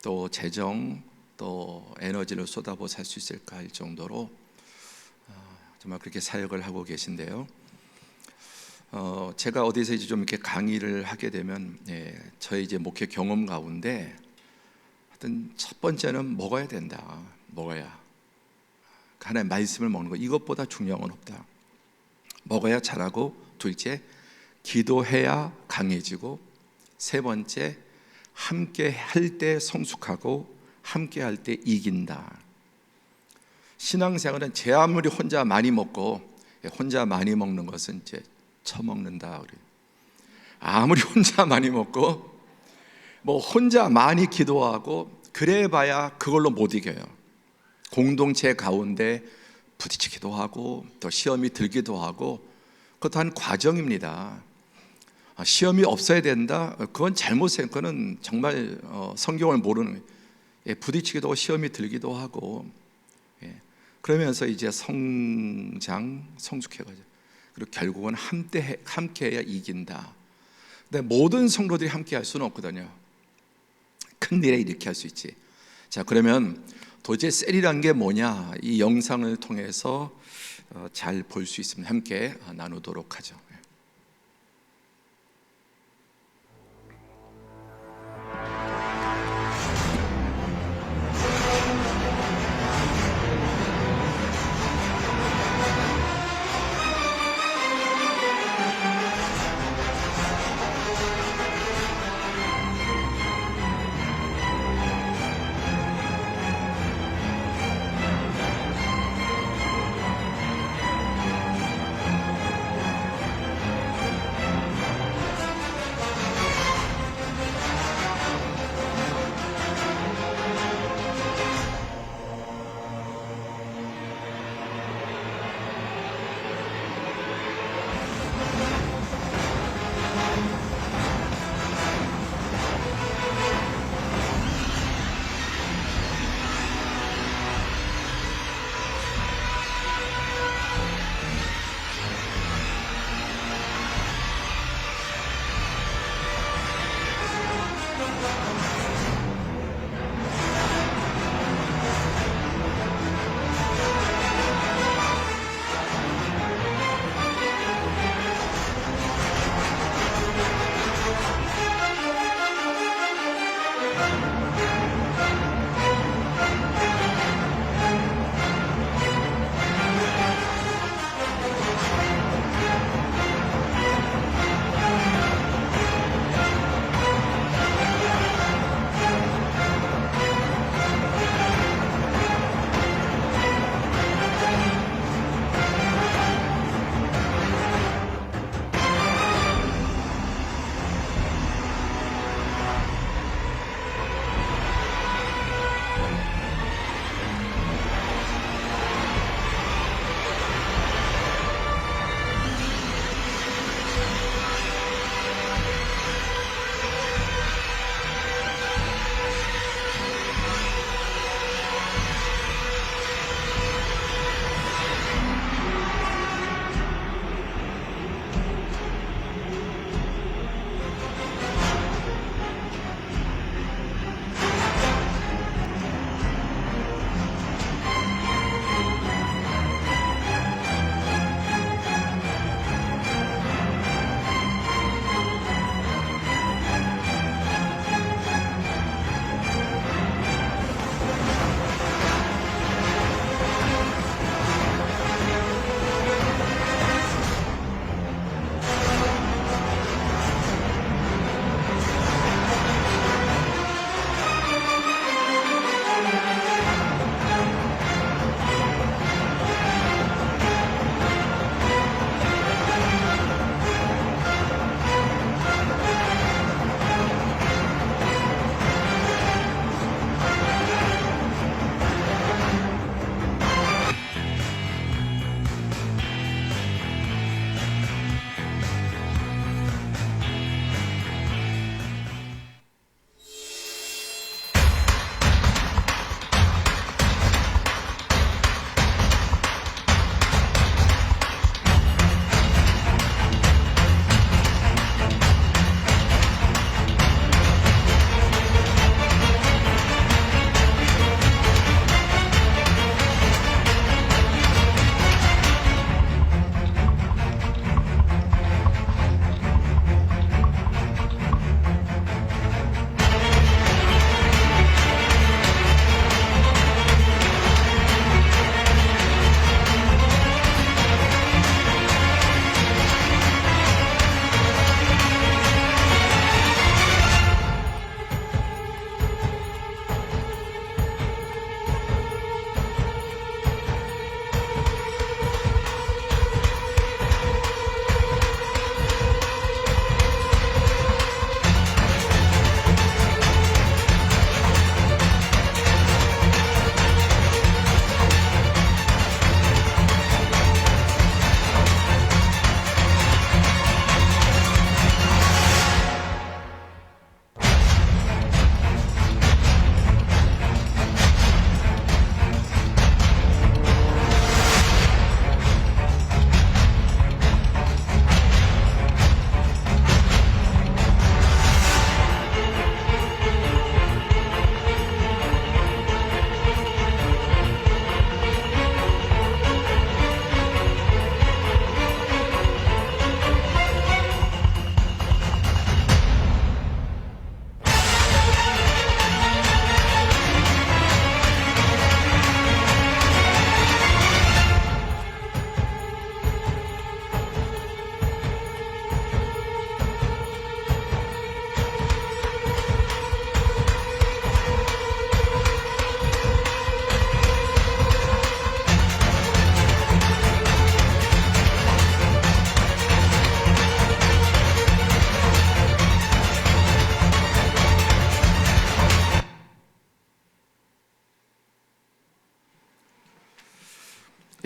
또 재정, 또 에너지를 쏟아부어 살 수 있을까 할 정도로 정말 그렇게 사역을 하고 계신데요. 제가 어디서 이제 좀 이렇게 강의를 하게 되면, 저희 이제 목회 경험 가운데 하여튼 첫 번째는 먹어야 된다. 먹어야. 하나님의 말씀을 먹는 거, 이것보다 중요한 건 없다. 먹어야 잘하고, 둘째 기도해야 강해지고, 세 번째 함께 할 때 성숙하고, 함께 할 때 이긴다. 신앙생활은 제 아무리 혼자 많이 먹고, 혼자 많이 먹는 것은 이제 처먹는다. 우리 아무리 혼자 많이 먹고 뭐 혼자 많이 기도하고 그래봐야 그걸로 못 이겨요. 공동체 가운데 부딪히기도 하고 또 시험이 들기도 하고 그것도 한 과정입니다. 시험이 없어야 된다? 그건 잘못된 거는 정말 성경을 모르는, 부딪히기도 하고 시험이 들기도 하고, 그러면서 이제 성장, 성숙해가죠. 그리고 결국은 함께해야 이긴다. 근데 모든 성도들이 함께할 수는 없거든요. 큰 일에 이렇게 할 수 있지. 자, 그러면 도대체 셀이란 게 뭐냐? 이 영상을 통해서 잘 볼 수 있으면 함께 나누도록 하죠.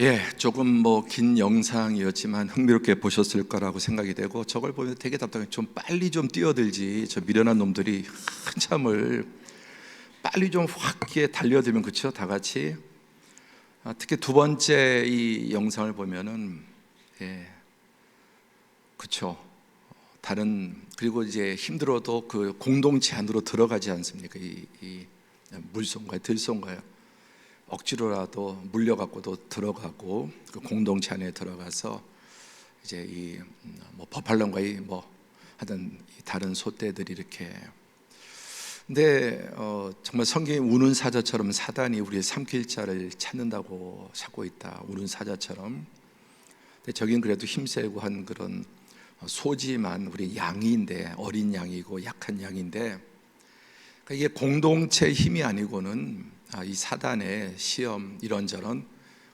예, 조금 뭐 긴 영상이었지만 흥미롭게 보셨을 거라고 생각이 되고, 저걸 보면 되게 답답해. 좀 빨리 좀 뛰어들지. 저 미련한 놈들이 한참을 빨리 좀 확 달려들면, 그렇죠? 다 같이. 특히 두 번째 이 영상을 보면은, 예, 그렇죠. 다른, 그리고 이제 힘들어도 그 공동체 안으로 들어가지 않습니까? 이 물송가요, 들송가요. 억지로라도 물려갖고도 들어가고, 그 공동체 안에 들어가서 이제 이 뭐 버팔론과 이 뭐 하던 다른 소떼들이 이렇게. 근데 정말 성경이 우는 사자처럼 사단이 우리의 삼킬 자를 찾는다고 찾고 있다. 우는 사자처럼. 근데 저긴 그래도 힘세고 한 그런 소지만 우리 양인데, 어린 양이고 약한 양인데, 그러니까 이게 공동체 힘이 아니고는 이 사단의 시험 이런저런,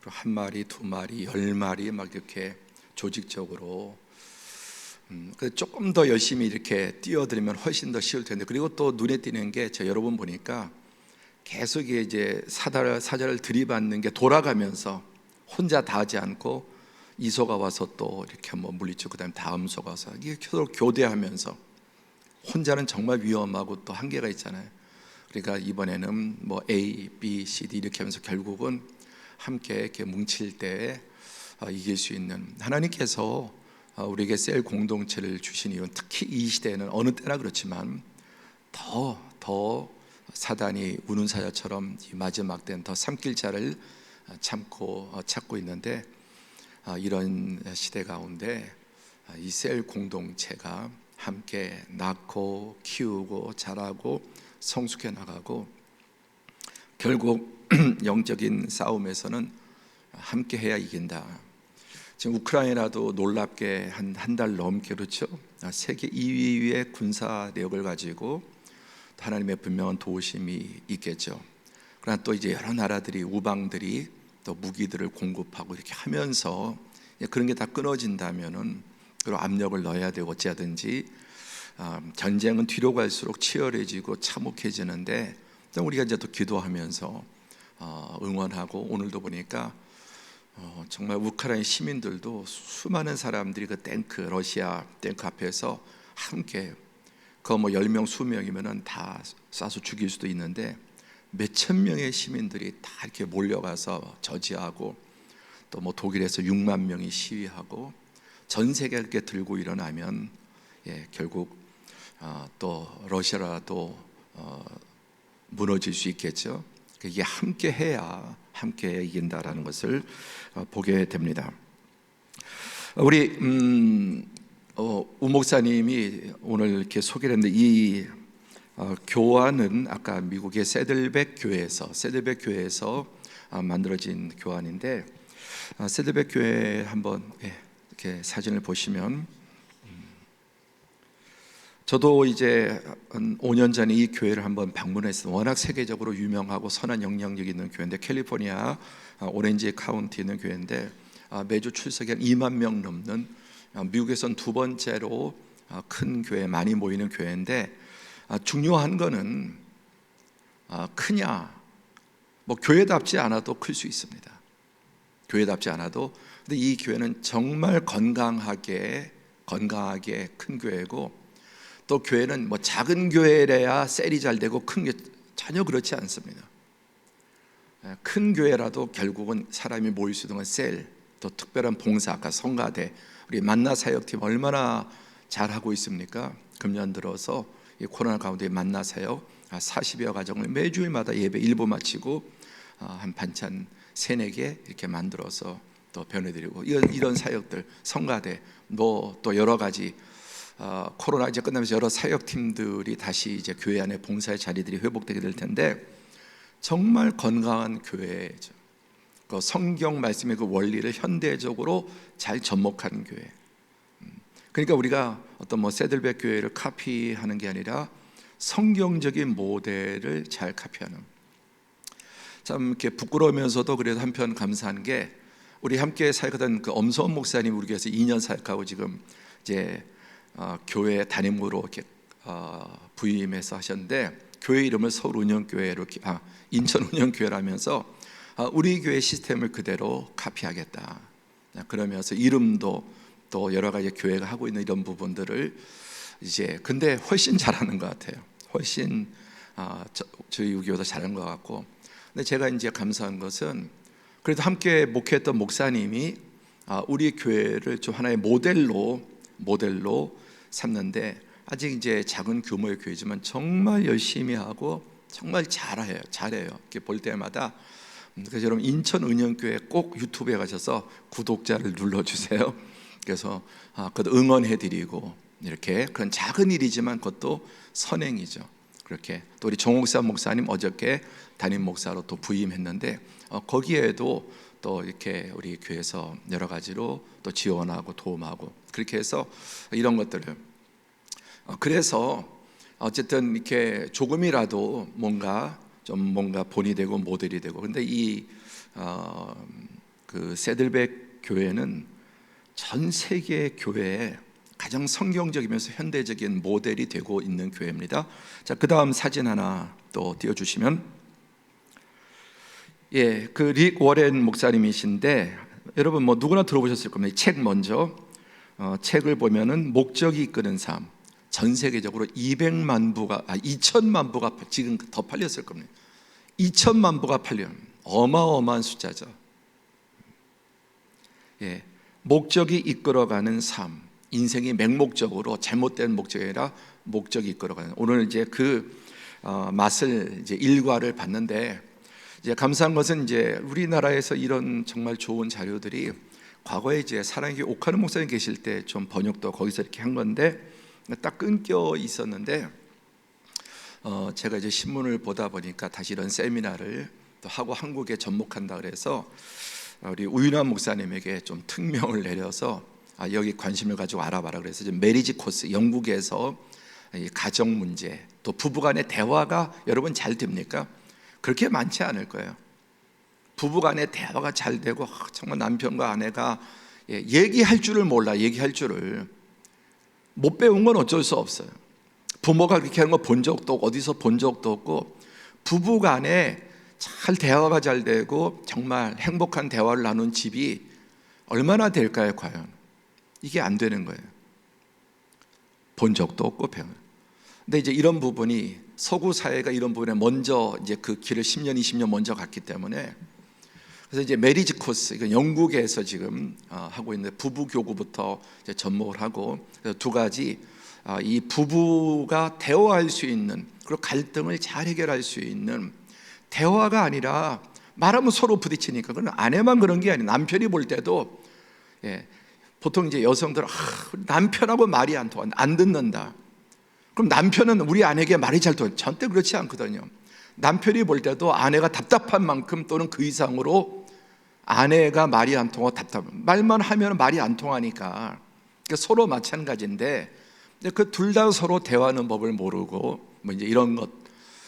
한 마리, 두 마리, 10마리 막 이렇게 조직적으로 조금 더 열심히 이렇게 뛰어들면 훨씬 더 쉬울 텐데. 그리고 또 눈에 띄는 게, 저 여러 번 보니까 계속 이제 사자를 들이받는 게 돌아가면서 혼자 다 하지 않고 이소가 와서 또 이렇게 뭐 물리치고, 그다음에 다음 소가 와서 이게 서로 교대하면서. 혼자는 정말 위험하고 또 한계가 있잖아요. 그러니까 이번에는 뭐 A, B, C, D 이렇게 하면서 결국은 함께 이렇게 뭉칠 때 이길 수 있는, 하나님께서 우리에게 셀 공동체를 주신 이유는 특히 이 시대에는 어느 때나 그렇지만 더 사단이 우는 사자처럼 이 마지막 때는 더 삼킬 자를 찾고 있는데, 이런 시대 가운데 이 셀 공동체가 함께 낳고 키우고 자라고 성숙해 나가고, 결국 영적인 싸움에서는 함께 해야 이긴다. 지금 우크라이나도 놀랍게 한 달 넘게, 그렇죠? 세계 2위의 군사력을 가지고 하나님의 분명한 도우심이 있겠죠. 그러나 또 이제 여러 나라들이, 우방들이 또 무기들을 공급하고 이렇게 하면서 그런 게 다 끊어진다면은, 그리고 압력을 넣어야 되고 어찌하든지 전쟁은 뒤로 갈수록 치열해지고 참혹해지는데, 우리가 이제 또 기도하면서 응원하고, 오늘도 보니까 정말 우크라이나 시민들도 수많은 사람들이 그 탱크, 러시아 탱크 앞에서 함께, 그 뭐 10명, 20명이면은 다 쏴서 죽일 수도 있는데 몇천 명의 시민들이 다 이렇게 몰려가서 저지하고, 또 뭐 독일에서 6만 명이 시위하고, 전 세계가 이렇게 들고 일어나면 결국 또 러시아라도 무너질 수 있겠죠. 이게 함께 해야 함께 이긴다라는 것을 보게 됩니다. 우리 우 목사님이 오늘 이렇게 소개를 했는데, 이 교환은 아까 미국의 세들백 교회에서 만들어진 교환인데, 세들백 교회 한번 이렇게 사진을 보시면, 저도 이제 한 5년 전에 이 교회를 한번 방문했어요. 워낙 세계적으로 유명하고 선한 영향력 있는 교회인데, 캘리포니아 오렌지 카운티에 있는 교회인데, 매주 출석이 한 2만 명 넘는, 미국에선 두 번째로 큰 교회, 많이 모이는 교회인데, 중요한 거는 크냐, 뭐 교회답지 않아도 클 수 있습니다. 교회답지 않아도. 근데 이 교회는 정말 건강하게 큰 교회고, 또 교회는 뭐 작은 교회래야 셀이 잘 되고 큰 게 전혀 그렇지 않습니다. 큰 교회라도 결국은 사람이 모일 수 있는 셀, 또 특별한 봉사, 아까 성가대, 우리 만나 사역팀 얼마나 잘하고 있습니까? 금년 들어서 이 코로나 가운데 만나 사역 40여 가정을 매주일마다 예배 1부 마치고 한 반찬 3-4개 이렇게 만들어서 또 변해드리고, 이런 사역들, 성가대, 뭐 또 여러 가지, 코로나 이제 끝나면서 여러 사역팀들이 다시 이제 교회 안에 봉사의 자리들이 회복되게 될 텐데, 정말 건강한 교회죠. 그 성경 말씀의 그 원리를 현대적으로 잘 접목하는 교회. 그러니까 우리가 어떤 뭐 세들백 교회를 카피하는 게 아니라 성경적인 모델을 잘 카피하는. 참 이렇게 부끄러우면서도 그래도 한편 감사한 게, 우리 함께 사역하던 그 엄서원 목사님 우리 교회에서 2년 사역하고 지금 이제 교회 담임으로 이렇게 부임해서 하셨는데, 교회 이름을 서울 운영교회로, 인천 운영교회라면서 우리 교회 시스템을 그대로 카피하겠다. 그러면서 이름도 또 여러 가지 교회가 하고 있는 이런 부분들을 이제 근데 훨씬 잘하는 것 같아요. 훨씬 저희 우교보다 잘하는 것 같고. 근데 제가 이제 감사한 것은 그래도 함께 목회했던 목사님이 우리 교회를 좀 하나의 모델로 삼는데, 아직 이제 작은 규모의 교회지만 정말 열심히 하고 정말 잘해요. 이렇게 볼 때마다. 그래서 여러분 인천 은영교회 꼭 유튜브에 가셔서 구독자를 눌러주세요. 그래서 그것도 응원해드리고, 이렇게 그런 작은 일이지만 그것도 선행이죠. 그렇게 또 우리 정옥사 목사님 어저께 담임 목사로 또 부임했는데, 거기에도 또 이렇게 우리 교회에서 여러 가지로 또 지원하고 도움하고 그렇게 해서 이런 것들을 그래서 어쨌든 이렇게 조금이라도 뭔가 본이 되고 모델이 되고. 근데 그 세들백 교회는 전 세계 교회에 가장 성경적이면서 현대적인 모델이 되고 있는 교회입니다. 자, 그 다음 사진 하나 또 띄워주시면, 그 릭 워렌 목사님이신데, 여러분 뭐 누구나 들어보셨을 겁니다. 이 책 먼저 책을 보면은 목적이 이끄는 삶, 전 세계적으로 200만 부가 2천만 부가 지금 더 팔렸을 겁니다. 2천만 부가 팔린 어마어마한 숫자죠. 목적이 이끌어가는 삶, 인생이 맹목적으로 잘못된 목적이 아니라 목적이 이끌어가는. 오늘 이제 그 맛을 이제 일과를 봤는데, 이제 감사한 것은 이제 우리나라에서 이런 정말 좋은 자료들이 과거에 이제 사랑의 옥하는 목사님 계실 때 좀 번역도 거기서 이렇게 한 건데 딱 끊겨 있었는데, 제가 이제 신문을 보다 보니까 다시 이런 세미나를 또 하고 한국에 접목한다 그래서 우리 우윤환 목사님에게 좀 특명을 내려서 여기 관심을 가지고 알아봐라 그래서 지금 메리지 코스, 영국에서 가정 문제 또 부부간의 대화가 여러분 잘 됩니까? 그렇게 많지 않을 거예요. 부부간의 대화가 잘 되고 정말 남편과 아내가 얘기할 줄을 몰라. 얘기할 줄을 못 배운 건 어쩔 수 없어요. 부모가 그렇게 하는 거 본 적도 없고 어디서 본 적도 없고, 부부간에 잘 대화가 잘 되고 정말 행복한 대화를 나눈 집이 얼마나 될까요? 과연 이게 안 되는 거예요. 본 적도 없고 배운. 근데 이제 이런 부분이 서구 사회가 이런 부분에 먼저 이제 그 길을 10년, 20년 먼저 갔기 때문에, 그래서 이제 메리지 코스, 이건 영국에서 지금 하고 있는 부부 교구부터 이제 접목을 하고, 그래서 두 가지 이 부부가 대화할 수 있는, 그리고 갈등을 잘 해결할 수 있는 대화가 아니라 말하면 서로 부딪히니까. 그건 아내만 그런 게 아니에요. 남편이 볼 때도 보통 이제 여성들 남편하고 말이 안 통한다, 안 듣는다. 그럼 남편은 우리 아내에게 말이 잘 통해요. 절대 그렇지 않거든요. 남편이 볼 때도 아내가 답답한 만큼 또는 그 이상으로 아내가 말이 안 통하고 말만 하면 말이 안 통하니까 서로 마찬가지인데, 그 둘 다 서로 대화하는 법을 모르고 뭐 이제 이런 것.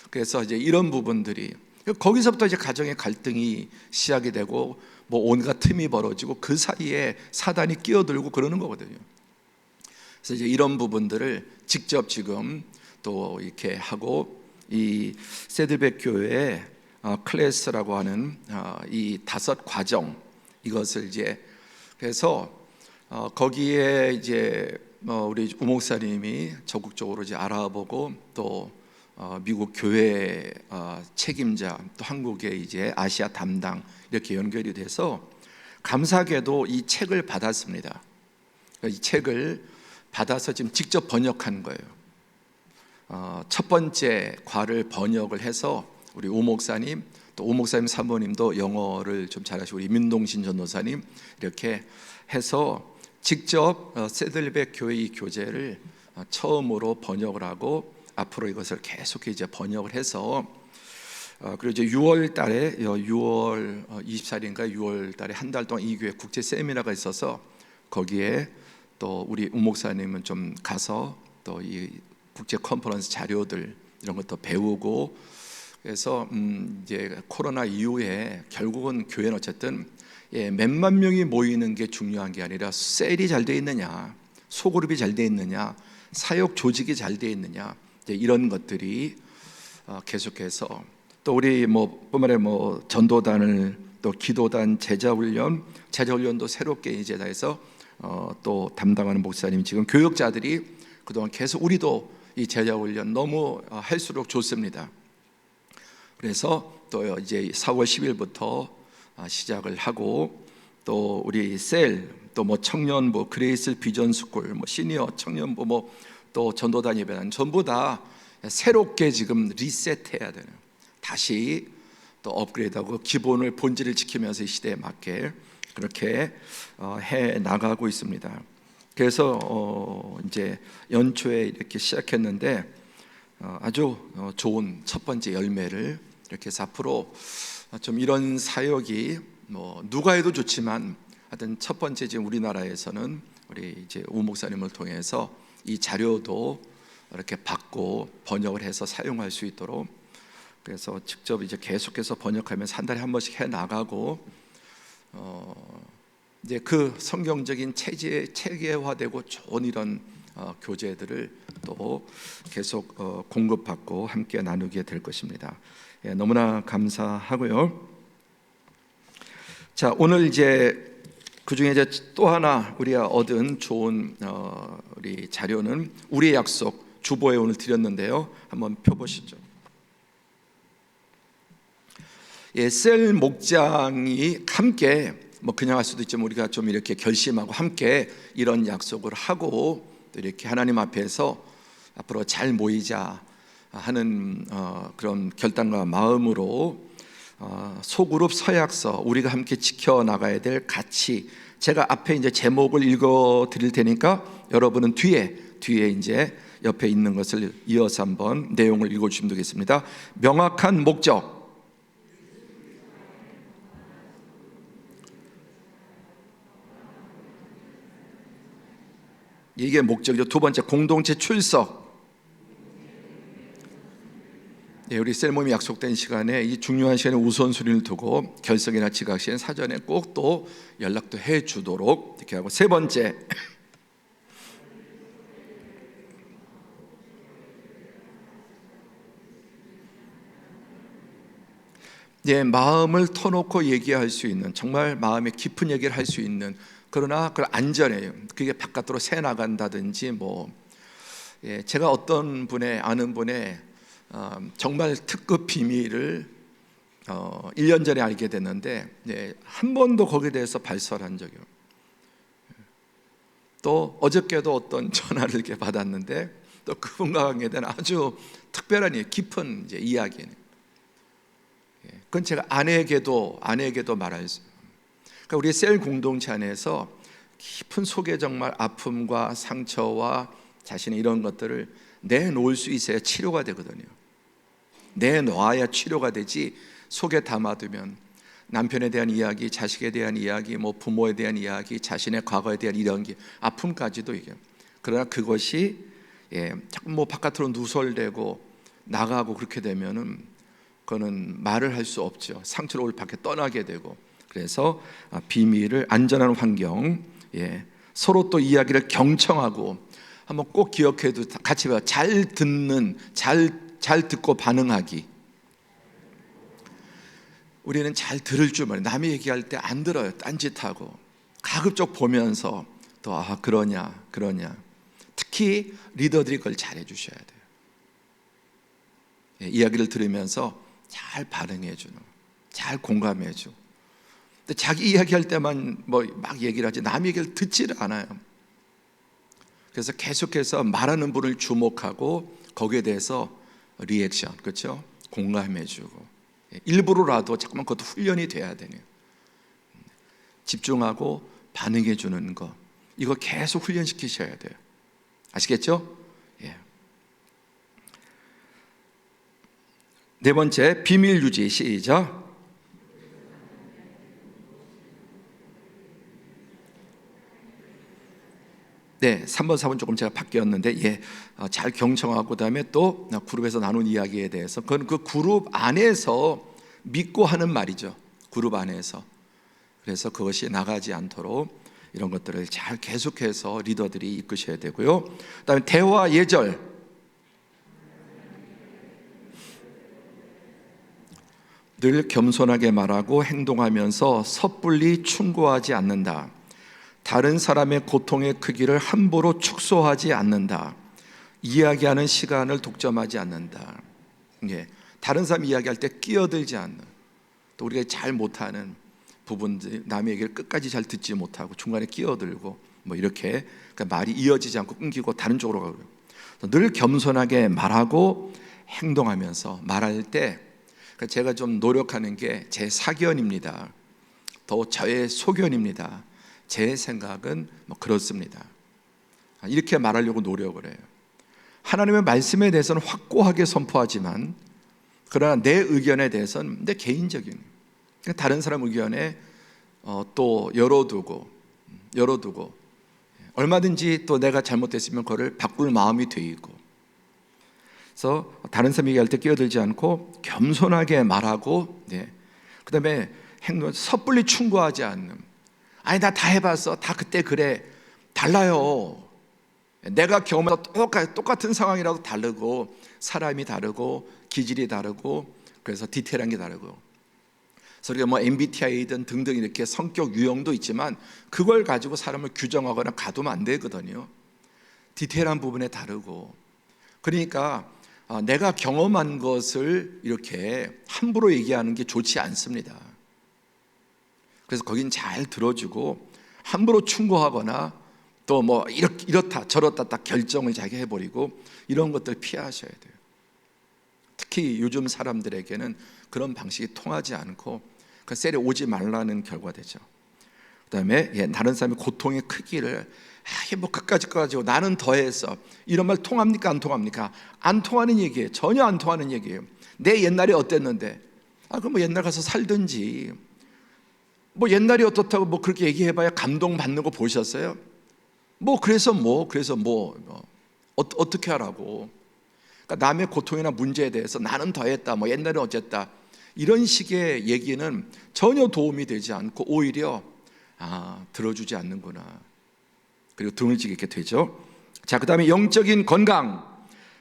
그래서 이제 이런 부분들이 거기서부터 이제 가정의 갈등이 시작이 되고 뭐 온갖 틈이 벌어지고 그 사이에 사단이 끼어들고 그러는 거거든요. 그래서 이제 이런 부분들을 직접 지금 또 이렇게 하고, 이 세들백 교회의 클래스라고 하는 이 5과정, 이것을 이제 그래서 거기에 이제 우리 우 목사님이 적극적으로 이제 알아보고 또 미국 교회 책임자, 또 한국의 이제 아시아 담당 이렇게 연결이 돼서 감사하게도 이 책을 받았습니다. 이 책을 받아서 지금 직접 번역한 거예요. 첫 번째 과를 번역을 해서 우리 오 목사님, 또 오 목사님 사모님도 영어를 좀 잘하시고 우리 민동신 전도사님 이렇게 해서 직접 세들백 교회 이 교재를 처음으로 번역을 하고 앞으로 이것을 계속 이제 번역을 해서 그리고 이제 6월 달에 6월 24일인가 6월 달에 한 달 동안 이 교회 국제 세미나가 있어서 거기에 또 우리 우 목사님은 좀 가서 또 이 국제 컨퍼런스 자료들 이런 것도 배우고, 그래서 이제 코로나 이후에 결국은 교회는 어쨌든 몇만 명이 모이는 게 중요한 게 아니라 셀이 잘 돼 있느냐, 소그룹이 잘 돼 있느냐, 사역 조직이 잘 돼 있느냐, 이런 것들이 계속해서 또 우리 뿐만 아니라 전도단을 또 기도단 제자훈련도 새롭게 이제 다 해서 또 담당하는 목사님, 지금 교역자들이 그동안 계속 우리도 이 제자훈련 너무 할수록 좋습니다. 그래서 또 이제 4월 10일부터 시작을 하고, 또 우리 또 청년부, 그레이스 비전 스쿨, 시니어 청년부, 또 전도단 예배단 전부 다 새롭게 지금 리셋해야 되는, 다시 또 업그레이드하고 기본을 본질을 지키면서 이 시대에 맞게 그렇게 해 나가고 있습니다. 그래서 이제 연초에 이렇게 시작했는데 아주 좋은 첫 번째 열매를 이렇게 해서 앞으로 좀 이런 사역이 누가 해도 좋지만 하여튼 첫 번째 지금 우리나라에서는 우리 이제 우 목사님을 통해서 이 자료도 이렇게 받고 번역을 해서 사용할 수 있도록, 그래서 직접 이제 계속해서 번역하면서 한 달에 한 번씩 해 나가고, 이제 그 성경적인 체계화되고 좋은 이런 교재들을 또 계속 공급받고 함께 나누게 될 것입니다. 너무나 감사하고요. 자, 오늘 이제 그 중에 이제 또 하나 우리가 얻은 좋은 우리 자료는 우리의 약속 주보에 오늘 드렸는데요. 한번 펴보시죠. 셀 목장이 함께 그냥 할 수도 있지만 우리가 좀 이렇게 결심하고 함께 이런 약속을 하고 또 이렇게 하나님 앞에서 앞으로 잘 모이자 하는 그런 결단과 마음으로 소그룹 서약서, 우리가 함께 지켜나가야 될 가치, 제가 앞에 이제 제목을 읽어 드릴 테니까 여러분은 뒤에 이제 옆에 있는 것을 이어서 한번 내용을 읽어 주시면 되겠습니다. 명확한 목적, 이게 목적이죠. 두 번째, 공동체 출석. 우리 셀모임이 약속된 시간에 이 중요한 시간에 우선순위를 두고 결석이나 지각 시엔 사전에 꼭 또 연락도 해 주도록 이렇게 하고, 세 번째, 마음을 터놓고 얘기할 수 있는, 정말 마음의 깊은 얘기를 할 수 있는, 그러나 그걸 안전해요. 그게 바깥으로 새 나간다든지 제가 어떤 아는 분의 정말 특급 비밀을 1년 전에 알게 됐는데 한 번도 거기에 대해서 발설한 적이요. 또 어저께도 어떤 전화를 이렇게 받았는데 또 그분과 관계된 아주 특별한 깊은 이야기는, 그건 제가 아내에게도 말할 수. 그러니까 우리 셀 공동체 안에서 깊은 속에 정말 아픔과 상처와 자신의 이런 것들을 내놓을 수 있어야 치료가 되거든요. 내놓아야 치료가 되지, 속에 담아두면 남편에 대한 이야기, 자식에 대한 이야기, 부모에 대한 이야기, 자신의 과거에 대한 이런 게 아픔까지도 이게. 그러나 그것이 자꾸 바깥으로 누설되고 나가고 그렇게 되면은 그거는 말을 할 수 없죠. 상처로 올 밖에 떠나게 되고. 그래서 비밀을, 안전한 환경, 서로 또 이야기를 경청하고, 한번 꼭 기억해도 같이 봐. 잘 듣고 반응하기. 우리는 잘 들을 줄 몰라요. 남이 얘기할 때 안 들어요. 딴짓하고 가급적 보면서 또 그러냐. 특히 리더들이 그걸 잘해 주셔야 돼요. 이야기를 들으면서 잘 반응해 주는, 잘 공감해 주고. 근데 자기 이야기할 때만 막 얘기를 하지 남 얘기를 듣지를 않아요. 그래서 계속해서 말하는 분을 주목하고 거기에 대해서 리액션, 그렇죠? 공감해 주고, 일부러라도 자꾸만 그것도 훈련이 돼야 되네요. 집중하고 반응해 주는 거, 이거 계속 훈련시키셔야 돼요. 아시겠죠? 네 번째, 비밀 유지. 시작. 3번, 4번 조금 제가 바뀌었는데 잘 경청하고 그다음에 또 그룹에서 나눈 이야기에 대해서 그건 그 그룹 안에서 믿고 하는 말이죠. 그룹 안에서. 그래서 그것이 나가지 않도록 이런 것들을 잘 계속해서 리더들이 이끄셔야 되고요. 그다음에 대화 예절. 늘 겸손하게 말하고 행동하면서 섣불리 충고하지 않는다. 다른 사람의 고통의 크기를 함부로 축소하지 않는다. 이야기하는 시간을 독점하지 않는다. 다른 사람 이야기할 때 끼어들지 않는, 또 우리가 잘 못하는 부분들, 남의 얘기를 끝까지 잘 듣지 못하고 중간에 끼어들고 뭐 이렇게, 그러니까 말이 이어지지 않고 끊기고 다른 쪽으로 가고, 늘 겸손하게 말하고 행동하면서 말할 때, 그러니까 제가 좀 노력하는 게 제 사견입니다. 더 저의 소견입니다. 제 생각은 뭐 그렇습니다. 이렇게 말하려고 노력을 해요. 하나님의 말씀에 대해서는 확고하게 선포하지만, 그러나 내 의견에 대해서는 내 개인적인, 다른 사람 의견에 또 열어두고 얼마든지 또 내가 잘못됐으면 그거를 바꿀 마음이 돼 있고, 그래서 다른 사람 얘기할 때 끼어들지 않고 겸손하게 말하고, 그 다음에 행동, 섣불리 충고하지 않는. 아니 나 다 해봤어, 다 그때 그래. 달라요. 내가 경험한 똑같은 상황이라도 다르고, 사람이 다르고 기질이 다르고, 그래서 디테일한 게 다르고, 그래서 우리가 뭐 MBTI든 등등 이렇게 성격 유형도 있지만 그걸 가지고 사람을 규정하거나 가두면 안 되거든요. 디테일한 부분에 다르고. 그러니까 내가 경험한 것을 이렇게 함부로 얘기하는 게 좋지 않습니다. 그래서 거긴 잘 들어주고, 함부로 충고하거나 또 뭐 이렇다 저렇다 딱 결정을 자기 해버리고, 이런 것들 피하셔야 돼요. 특히 요즘 사람들에게는 그런 방식이 통하지 않고 그 셀에 오지 말라는 결과되죠. 그 다음에 다른 사람의 고통의 크기를 뭐 그까지 가지고 나는 더했어, 이런 말 통합니까? 안 통합니까? 안 통하는 얘기예요. 전혀 안 통하는 얘기예요. 내 옛날에 어땠는데, 그럼 뭐 옛날 가서 살든지, 뭐 옛날이 어떻다고 뭐 그렇게 얘기해봐야 감동받는 거 보셨어요? 그래서 어떻게 하라고. 그러니까 남의 고통이나 문제에 대해서 나는 더했다, 뭐 옛날에 어쨌다, 이런 식의 얘기는 전혀 도움이 되지 않고 오히려 들어주지 않는구나, 그리고 등을 지게 되죠. 자, 그 다음에 영적인 건강,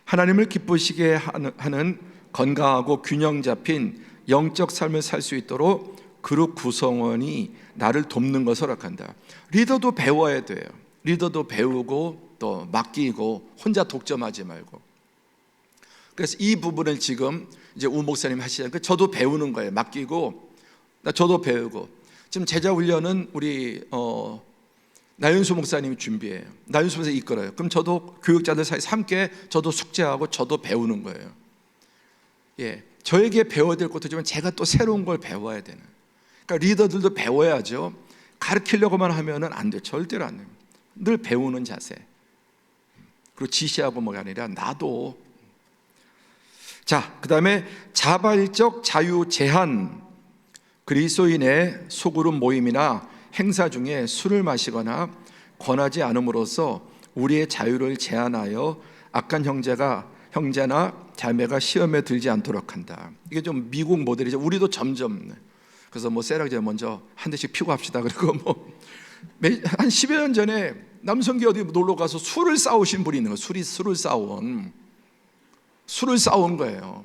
하나님을 기쁘시게 하는 건강하고 균형 잡힌 영적 삶을 살 수 있도록 그룹 구성원이 나를 돕는 것을 허락한다. 리더도 배워야 돼요. 리더도 배우고 또 맡기고 혼자 독점하지 말고. 그래서 이 부분을 지금 이제 우 목사님이 하시잖아요. 저도 배우는 거예요. 맡기고 저도 배우고. 지금 제자 훈련은 우리 나윤수 목사님이 준비해요. 나윤수 목사님이 이끌어요. 그럼 저도 교육자들 사이에서 함께 저도 숙제하고 저도 배우는 거예요. 저에게 배워야 될 것도지만 제가 또 새로운 걸 배워야 되는. 그러니까 리더들도 배워야죠. 가르치려고만 하면은 안 돼. 절대로 안 돼요. 늘 배우는 자세. 그리고 지시하고 뭐가 아니라 나도. 자, 그 다음에 자발적 자유 제한. 그리스도인의 소그룹 모임이나 행사 중에 술을 마시거나 권하지 않음으로써 우리의 자유를 제한하여 악한 형제나 자매가 시험에 들지 않도록 한다. 이게 좀 미국 모델이죠. 우리도 점점. 그래서 뭐 세라제 먼저 한 대씩 피고 합시다. 그리고 뭐 한 10여 년 전에 남성교 어디 놀러 가서 술을 싸우신 분이 있는 거예요. 술을 싸운 거예요.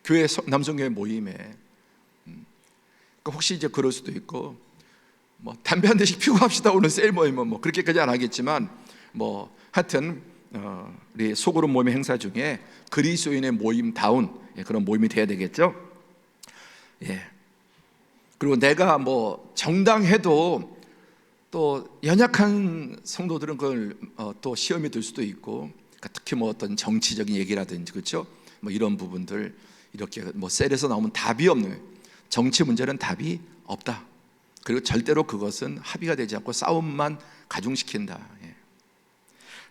교회 남성교회 모임에. 그러니까 혹시 이제 그럴 수도 있고, 뭐 담배 한 대씩 피고 합시다. 오늘 셀 모임은 뭐 그렇게까지 안 하겠지만, 뭐 하여튼 우리 소그룹 모임 행사 중에 그리스도인의 모임다운 그런 모임이 돼야 되겠죠. 그리고 내가 뭐 정당해도 또 연약한 성도들은 그걸 또 시험이 들 수도 있고, 그러니까 특히 뭐 어떤 정치적인 얘기라든지, 그렇죠? 뭐 이런 부분들 이렇게 뭐 셀에서 나오면 답이 없는 거예요. 정치 문제는 답이 없다. 그리고 절대로 그것은 합의가 되지 않고 싸움만 가중시킨다.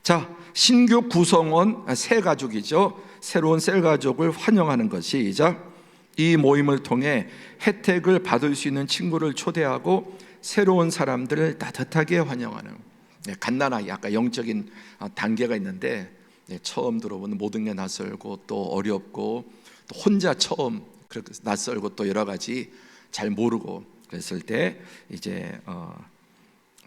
자, 신규 구성원 새 가족이죠. 새로운 셀 가족을 환영하는 것. 시작. 이 모임을 통해 혜택을 받을 수 있는 친구를 초대하고 새로운 사람들을 따뜻하게 환영하는. 갓난아이, 아까 영적인 단계가 있는데 처음 들어보는 모든 게 낯설고 또 어렵고 또 혼자 처음 그렇게 낯설고 또 여러 가지 잘 모르고 그랬을 때 이제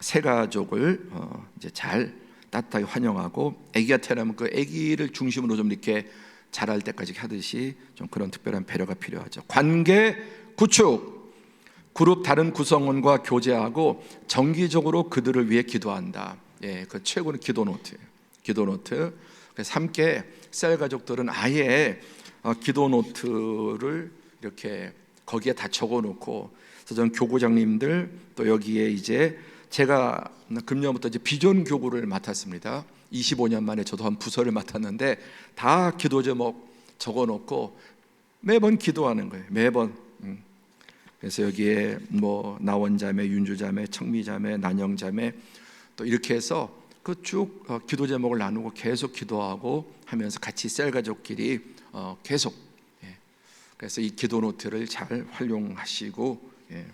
새 가족을 이제 잘 따뜻하게 환영하고, 아기가 태어나면 그 아기를 중심으로 좀 이렇게 자랄 때까지 하듯이 좀 그런 특별한 배려가 필요하죠. 관계 구축, 그룹 다른 구성원과 교제하고 정기적으로 그들을 위해 기도한다. 예, 그 최고는 기도 노트예요. 기도 노트. 그래서 함께 셀 가족들은 아예 기도 노트를 이렇게 거기에 다 적어놓고, 그래서 저는 교구장님들 또 여기에 이제 제가 금년부터 이제 비전 교구를 맡았습니다. 25년 만에 저도 한 부서를 맡았는데 다 기도 제목 적어놓고 매번 기도하는 거예요. 매번. 그래서 여기에 뭐 나원자매, 윤주자매, 청미자매, 난영자매 또 이렇게 해서 그 쭉 기도 제목을 나누고 계속 기도하고 하면서 같이 셀 가족끼리 계속, 예. 그래서 이 기도 노트를 잘 활용하시고, 예.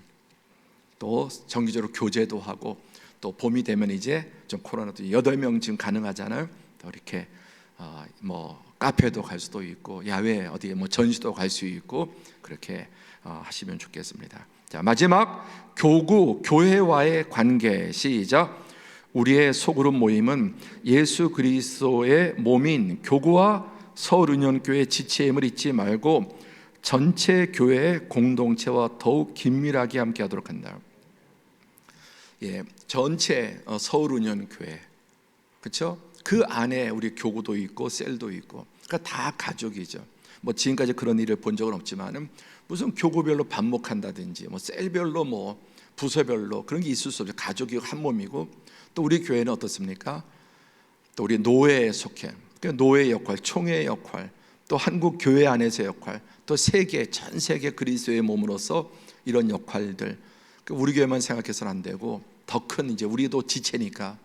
또 정기적으로 교제도 하고, 또 봄이 되면 이제 좀 코로나도 8명 지금 가능하잖아요. 또 이렇게 뭐 카페도 갈 수도 있고 야외 어디에 뭐 전시도 갈 수 있고 그렇게 하시면 좋겠습니다. 자, 마지막 교구, 교회와의 관계. 시작. 우리의 소그룹 모임은 예수 그리스도의 몸인 교구와 서울은연교회 지체임을 잊지 말고 전체 교회의 공동체와 더욱 긴밀하게 함께하도록 한다. 예, 전체 서울은연교회, 그렇죠? 그 안에 우리 교구도 있고 셀도 있고, 그러니까 다 가족이죠. 뭐 지금까지 그런 일을 본 적은 없지만은 무슨 교구별로 반목한다든지 뭐 셀별로 뭐 부서별로 그런 게 있을 수 없죠. 가족이 한 몸이고, 또 우리 교회는 어떻습니까? 또 우리 노회에 속해, 그러니까 노회 역할, 총회 역할, 또 한국 교회 안에서 역할, 또 세계, 전 세계 그리스도의 몸으로서 이런 역할들, 우리 교회만 생각해서는 안 되고 더 큰 이제 우리도 지체니까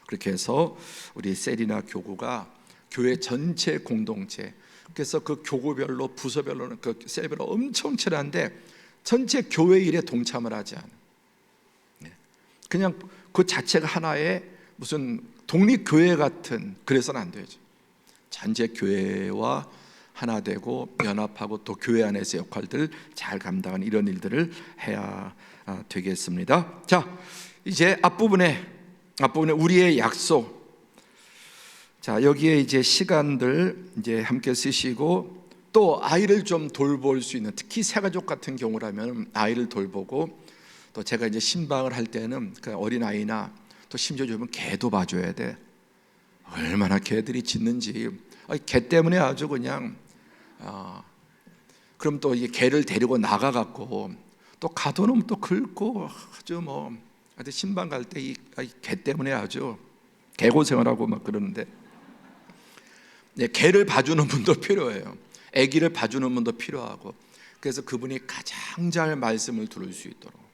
그렇게 해서 우리 셀이나 교구가 교회 전체 공동체, 그래서 그 교구별로 부서별로는 그 셀별로 엄청 친한데 전체 교회 일에 동참을 하지 않아요. 그냥 그 자체가 하나의 무슨 독립교회 같은, 그래서는 안 되죠. 전체 교회와 하나 되고 연합하고 또 교회 안에서 역할들을 잘 감당하는 이런 일들을 해야 되겠습니다. 자, 이제 앞부분에 우리의 약속. 자, 여기에 이제 시간들 이제 함께 쓰시고, 또 아이를 좀 돌볼 수 있는, 특히 새가족 같은 경우라면 아이를 돌보고, 또 제가 이제 신방을 할 때는 그 어린 아이나 또 심지어 좀 개도 봐줘야 돼. 얼마나 개들이 짖는지, 개 때문에 아주 그냥 그럼 또 이 개를 데리고 나가갖고 또 가둬놓으면 또 긁고 아주 뭐 신방 갈 때 이 개 때문에 아주 개고생을 하고 막 그러는데, 네, 개를 봐주는 분도 필요해요. 아기를 봐주는 분도 필요하고, 그래서 그분이 가장 잘 말씀을 들을 수 있도록,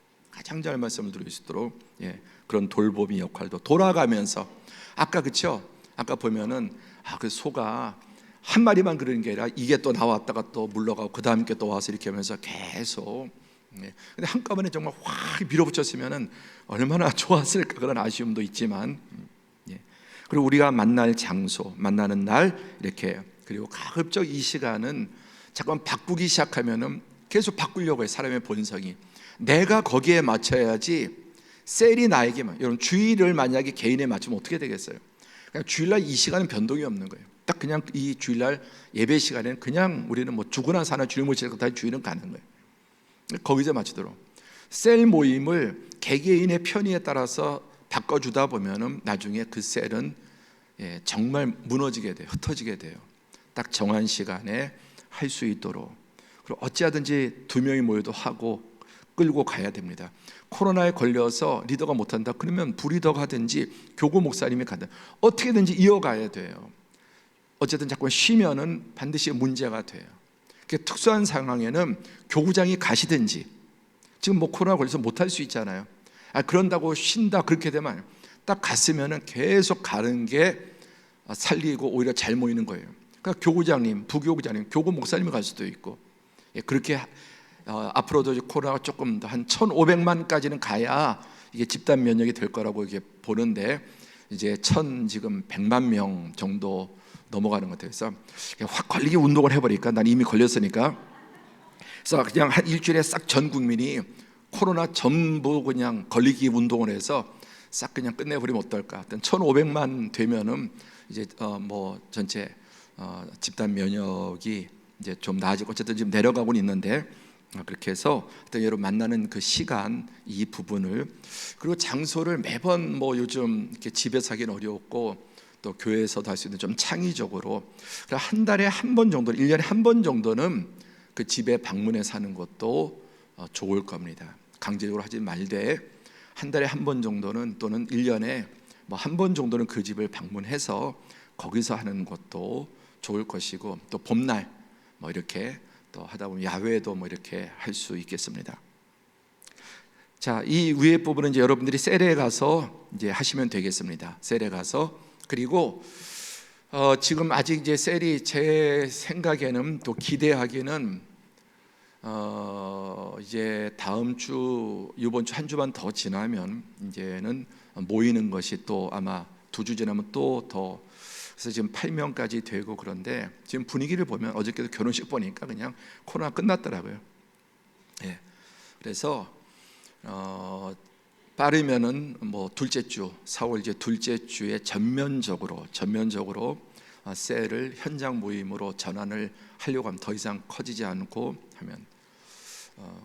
예, 그런 돌보미 역할도 돌아가면서, 아까 그쵸? 아까 보면은 그 소가 한 마리만 그러는 게 아니라 이게 또 나왔다가 또 물러가고 그 다음 게 또 와서 이렇게 하면서 계속, 예. 근데 한꺼번에 정말 확 밀어붙였으면은 얼마나 좋았을까, 그런 아쉬움도 있지만, 예. 그리고 우리가 만날 장소, 만나는 날 이렇게, 그리고 가급적 이 시간은 잠깐 바꾸기 시작하면은 계속 바꾸려고 해요. 사람의 본성이. 내가 거기에 맞춰야지. 셀이 나에게만, 여러분 주일을 만약에 개인에 맞추면 어떻게 되겠어요? 그냥 주일날 이 시간은 변동이 없는 거예요. 딱 그냥 이 주일날 예배 시간에는 그냥 우리는 뭐 죽으나 사나 주일 못 지내고 다 주일은 가는 거예요. 거기서 맞추도록. 셀 모임을 개개인의 편의에 따라서 바꿔주다 보면은 나중에 그 셀은, 예, 정말 무너지게 돼요. 흩어지게 돼요. 딱 정한 시간에 할 수 있도록. 그리고 어찌하든지 2명이 모여도 하고 끌고 가야 됩니다. 코로나에 걸려서 리더가 못한다 그러면 부리더가 하든지 교구 목사님이 가든 어떻게든지 이어가야 돼요. 어쨌든 자꾸 쉬면은 반드시 문제가 돼요. 특수한 상황에는 교구장이 가시든지, 지금 뭐 코로나 걸려서 못할 수 있잖아요. 그런다고 쉰다 그렇게 되면 딱 갔으면은 계속 가는 게 살리고 오히려 잘 모이는 거예요. 그러니까 교구장님, 부교구장님, 교구 목사님이 갈 수도 있고, 예, 그렇게 앞으로도 코로나가 조금 더 한 1,500만까지는 가야 이게 집단 면역이 될 거라고 이게 보는데, 이제 지금 100만 명 정도 넘어가는 것 같아요. 그래서 확 걸리기 운동을 해버리니까, 난 이미 걸렸으니까, 그래서 그냥 한 일주일에 싹 전 국민이 코로나 전부 그냥 걸리기 운동을 해서 싹 그냥 끝내버리면 어떨까? 1,500만 되면은 이제 뭐 전체 집단 면역이 이제 좀 나아지고, 어쨌든 지금 내려가고는 있는데, 그렇게 해서 어떤 여러분 만나는 그 시간, 이 부분을, 그리고 장소를 매번 뭐 요즘 이렇게 집에서 하기는 어려웠고 또 교회에서도 할 수 있는 좀 창의적으로 한 달에 한 번 정도, 1년에 한 번 정도는 그 집에 방문해서 하는 것도 좋을 겁니다. 강제적으로 하지 말되 한 달에 한 번 정도는, 또는 1년에 뭐 한 번 정도는 그 집을 방문해서 거기서 하는 것도 좋을 것이고, 또 봄날 뭐 이렇게 또 하다 보면 야외도 뭐 이렇게 할 수 있겠습니다. 자, 이 위에 부분은 이제 여러분들이 셀에 가서 이제 하시면 되겠습니다. 셀에 가서. 그리고 지금 아직 이제 셀이 제 생각에는, 또 기대하기는 이제 다음 주, 이번 주 한 주만 더 지나면 이제는 모이는 것이 또 아마 2주 지나면 또 더, 그래서 지금 8명까지 되고, 그런데 지금 분위기를 보면 어저께도 결혼식 보니까 그냥 코로나 끝났더라고요. 예. 그래서 빠르면은 뭐 둘째 주, 4월 이제 둘째 주에 전면적으로 셀을 현장 모임으로 전환을 하려고 하면, 더 이상 커지지 않고 하면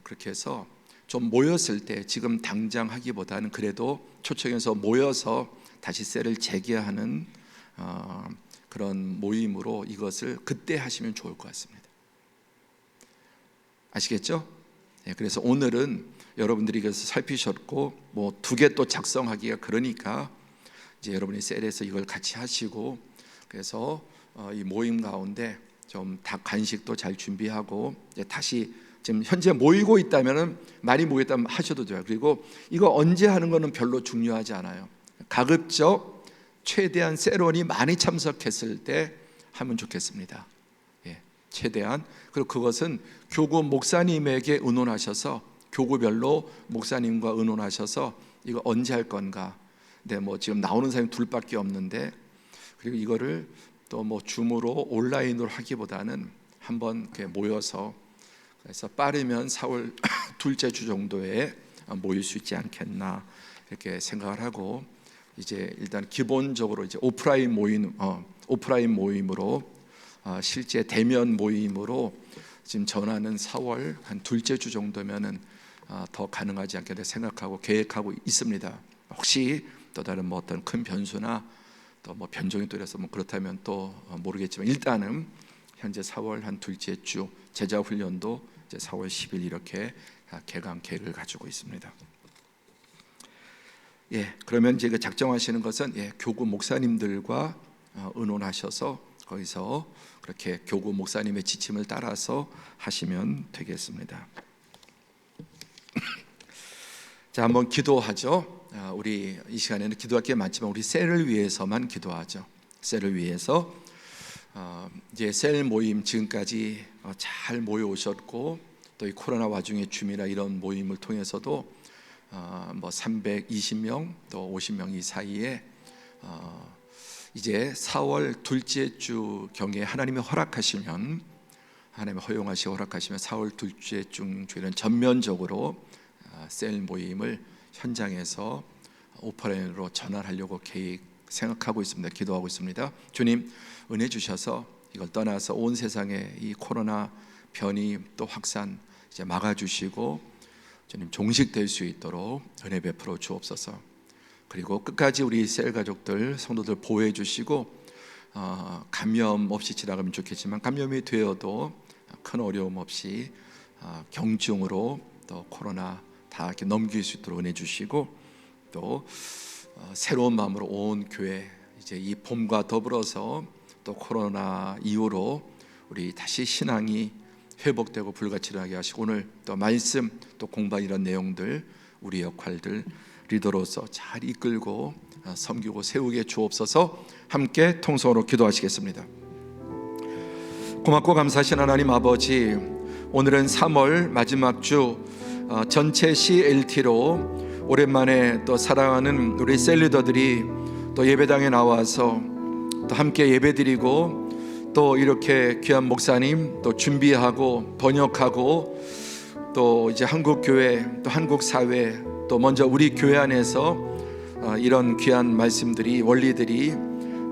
그렇게 해서 좀 모였을 때, 지금 당장 하기보다는 그래도 초청해서 모여서 다시 셀을 재개하는 그런 모임으로 이것을 그때 하시면 좋을 것 같습니다. 아시겠죠? 예, 그래서 오늘은 여러분들이 이것을 살피셨고, 뭐 2개 또 작성하기가 그러니까 이제 여러분이 셀에서 이걸 같이 하시고, 그래서 이 모임 가운데 좀 닭 간식도 잘 준비하고, 이제 다시 지금 현재 모이고 있다면은, 많이 모였다면 하셔도 돼요. 그리고 이거 언제 하는 거는 별로 중요하지 않아요. 가급적 최대한 셀원이 많이 참석했을 때 하면 좋겠습니다. 예, 최대한. 그리고 그것은 교구 목사님에게 의논하셔서, 교구별로 목사님과 의논하셔서 이거 언제 할 건가. 근데 뭐 지금 나오는 사람이 둘밖에 없는데, 그리고 이거를 또 뭐 줌으로 온라인으로 하기보다는 한번 이렇게 모여서, 그래서 빠르면 4월 둘째 주 정도에 모일 수 있지 않겠나 이렇게 생각을 하고, 이제 일단 기본적으로 이제 오프라인 모임으로 실제 대면 모임으로 지금 전화는 4월 한 둘째 주 정도면은 더 가능하지 않겠나 생각하고 계획하고 있습니다. 혹시 또 다른 뭐 어떤 큰 변수나 또 뭐 변종이 또 이래서 뭐 그렇다면 또 모르겠지만, 일단은 현재 4월 한 둘째 주 제자 훈련도 이제 4월 10일 이렇게 개강 계획을 가지고 있습니다. 예, 그러면 이제 그 작정하시는 것은, 예, 교구 목사님들과 의논하셔서 거기서 그렇게 교구 목사님의 지침을 따라서 하시면 되겠습니다. 자, 한번 기도하죠. 우리 이 시간에는 기도할 게 많지만 우리 셀을 위해서만 기도하죠. 셀을 위해서. 이제 셀 모임 지금까지 잘 모여 오셨고, 또 이 코로나 와중에 줌이나 이런 모임을 통해서도 뭐 320명 또 50명 이 사이에 이제 4월 둘째 주 경에 하나님이 허락하시면, 하나님이 허용하시고 허락하시면 4월 둘째 주에는 전면적으로 셀 모임을 현장에서 오프라인으로 전환하려고 생각하고 있습니다. 기도하고 있습니다. 주님, 은혜 주셔서 이걸 떠나서 온 세상에 이 코로나 변이 또 확산 이제 막아주시고, 주님 종식될 수 있도록 은혜 베풀어 주옵소서. 그리고 끝까지 우리 셀 가족들, 성도들 보호해 주시고, 감염 없이 지나가면 좋겠지만 감염이 되어도 큰 어려움 없이 경중으로 또 코로나 다 이렇게 넘길 수 있도록 은혜 주시고, 또 새로운 마음으로 온 교회, 이제 이 봄과 더불어서 또 코로나 이후로 우리 다시 신앙이 회복되고 불같이 일어나게 하시고, 오늘 또 말씀 또 공부한 이런 내용들, 우리 역할들 리더로서 잘 이끌고 섬기고 세우게 주옵소서. 함께 통성으로 기도하시겠습니다. 고맙고 감사하신 하나님 아버지, 오늘은 3월 마지막 주 전체 CLT로 오랜만에 또 사랑하는 우리 셀 리더들이 또 예배당에 나와서 또 함께 예배드리고, 또 이렇게 귀한 목사님 또 준비하고 번역하고, 또 이제 한국 교회 또 한국 사회, 또 먼저 우리 교회 안에서 이런 귀한 말씀들이, 원리들이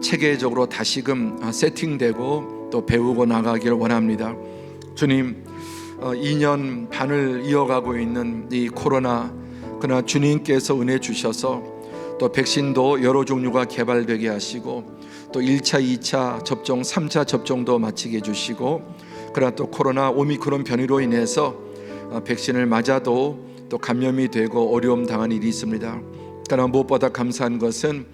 체계적으로 다시금 세팅되고 또 배우고 나가기를 원합니다. 주님, 2년 반을 이어가고 있는 이 코로나, 그러나 주님께서 은혜 주셔서 또 백신도 여러 종류가 개발되게 하시고 또 1차, 2차 접종, 3차 접종도 마치게 해주시고, 그러나 또 코로나 오미크론 변이로 인해서 백신을 맞아도 또 감염이 되고 어려움 당한 일이 있습니다. 그러나 무엇보다 감사한 것은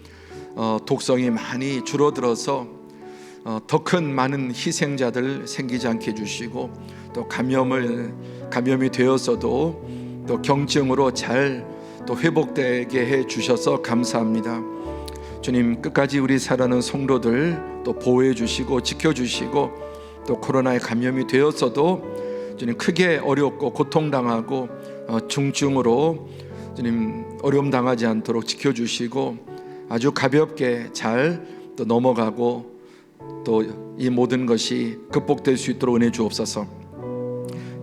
독성이 많이 줄어들어서 더 큰 많은 희생자들 생기지 않게 해주시고, 또 감염이 되었어도 또 경증으로 잘 또 회복되게 해 주셔서 감사합니다. 주님, 끝까지 우리 사랑하는 성도들 또 보호해 주시고 지켜 주시고, 또 코로나에 감염이 되었어도 주님 크게 어렵고 고통당하고 중증으로 주님 어려움 당하지 않도록 지켜 주시고, 아주 가볍게 잘 또 넘어가고 또 이 모든 것이 극복될 수 있도록 은혜 주옵소서.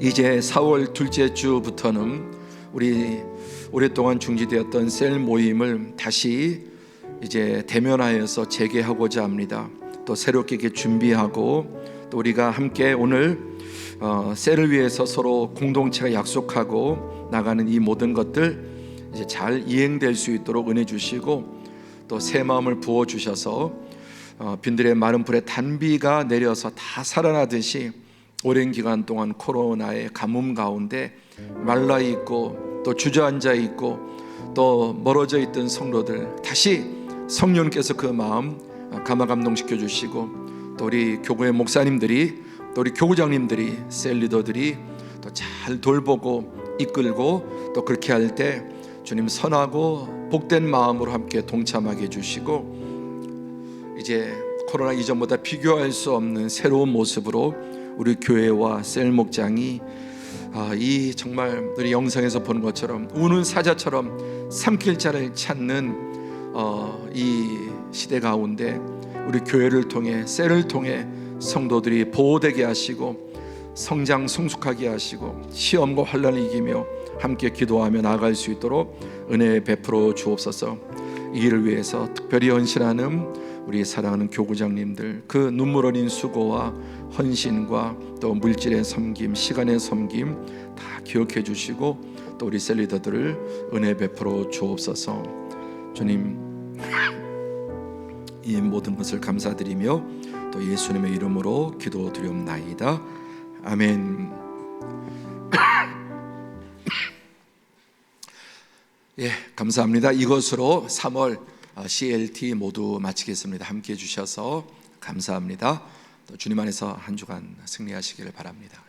이제 4월 둘째 주부터는 우리 오랫동안 중지되었던 셀 모임을 다시 이제 대면하여서 재개하고자 합니다. 또 새롭게 이렇게 준비하고, 또 우리가 함께 오늘 셀을 위해서 서로 공동체가 약속하고 나가는 이 모든 것들 이제 잘 이행될 수 있도록 은혜 주시고, 또 새 마음을 부어 주셔서 빈들의 마른 불에 단비가 내려서 다 살아나듯이 오랜 기간 동안 코로나의 가뭄 가운데 말라 있고 또 주저앉아 있고 또 멀어져 있던 성도들 다시 성령께서 그 마음 감화 감동시켜 주시고, 또 우리 교구의 목사님들이 또 우리 교구장님들이 셀 리더들이 또 잘 돌보고 이끌고, 또 그렇게 할 때 주님 선하고 복된 마음으로 함께 동참하게 해주시고, 이제 코로나 이전보다 비교할 수 없는 새로운 모습으로 우리 교회와 셀 목장이 이 정말 우리 영상에서 보는 것처럼 우는 사자처럼 삼킬 자를 찾는 이 시대 가운데 우리 교회를 통해 셀을 통해 성도들이 보호되게 하시고 성장 성숙하게 하시고 시험과 환난을 이기며 함께 기도하며 나아갈 수 있도록 은혜 베풀어 주옵소서. 이 일을 위해서 특별히 헌신하는 우리 사랑하는 교구장님들, 그 눈물 어린 수고와 헌신과 또 물질의 섬김, 시간의 섬김 다 기억해 주시고, 또 우리 셀 리더들을 은혜 베풀어 주옵소서. 주님, 이 모든 것을 감사드리며 또 예수님의 이름으로 기도드리옵나이다. 아멘. 예, 감사합니다. 이것으로 3월 CLT 모두 마치겠습니다. 함께 해주셔서 감사합니다. 또 주님 안에서 한 주간 승리하시기를 바랍니다.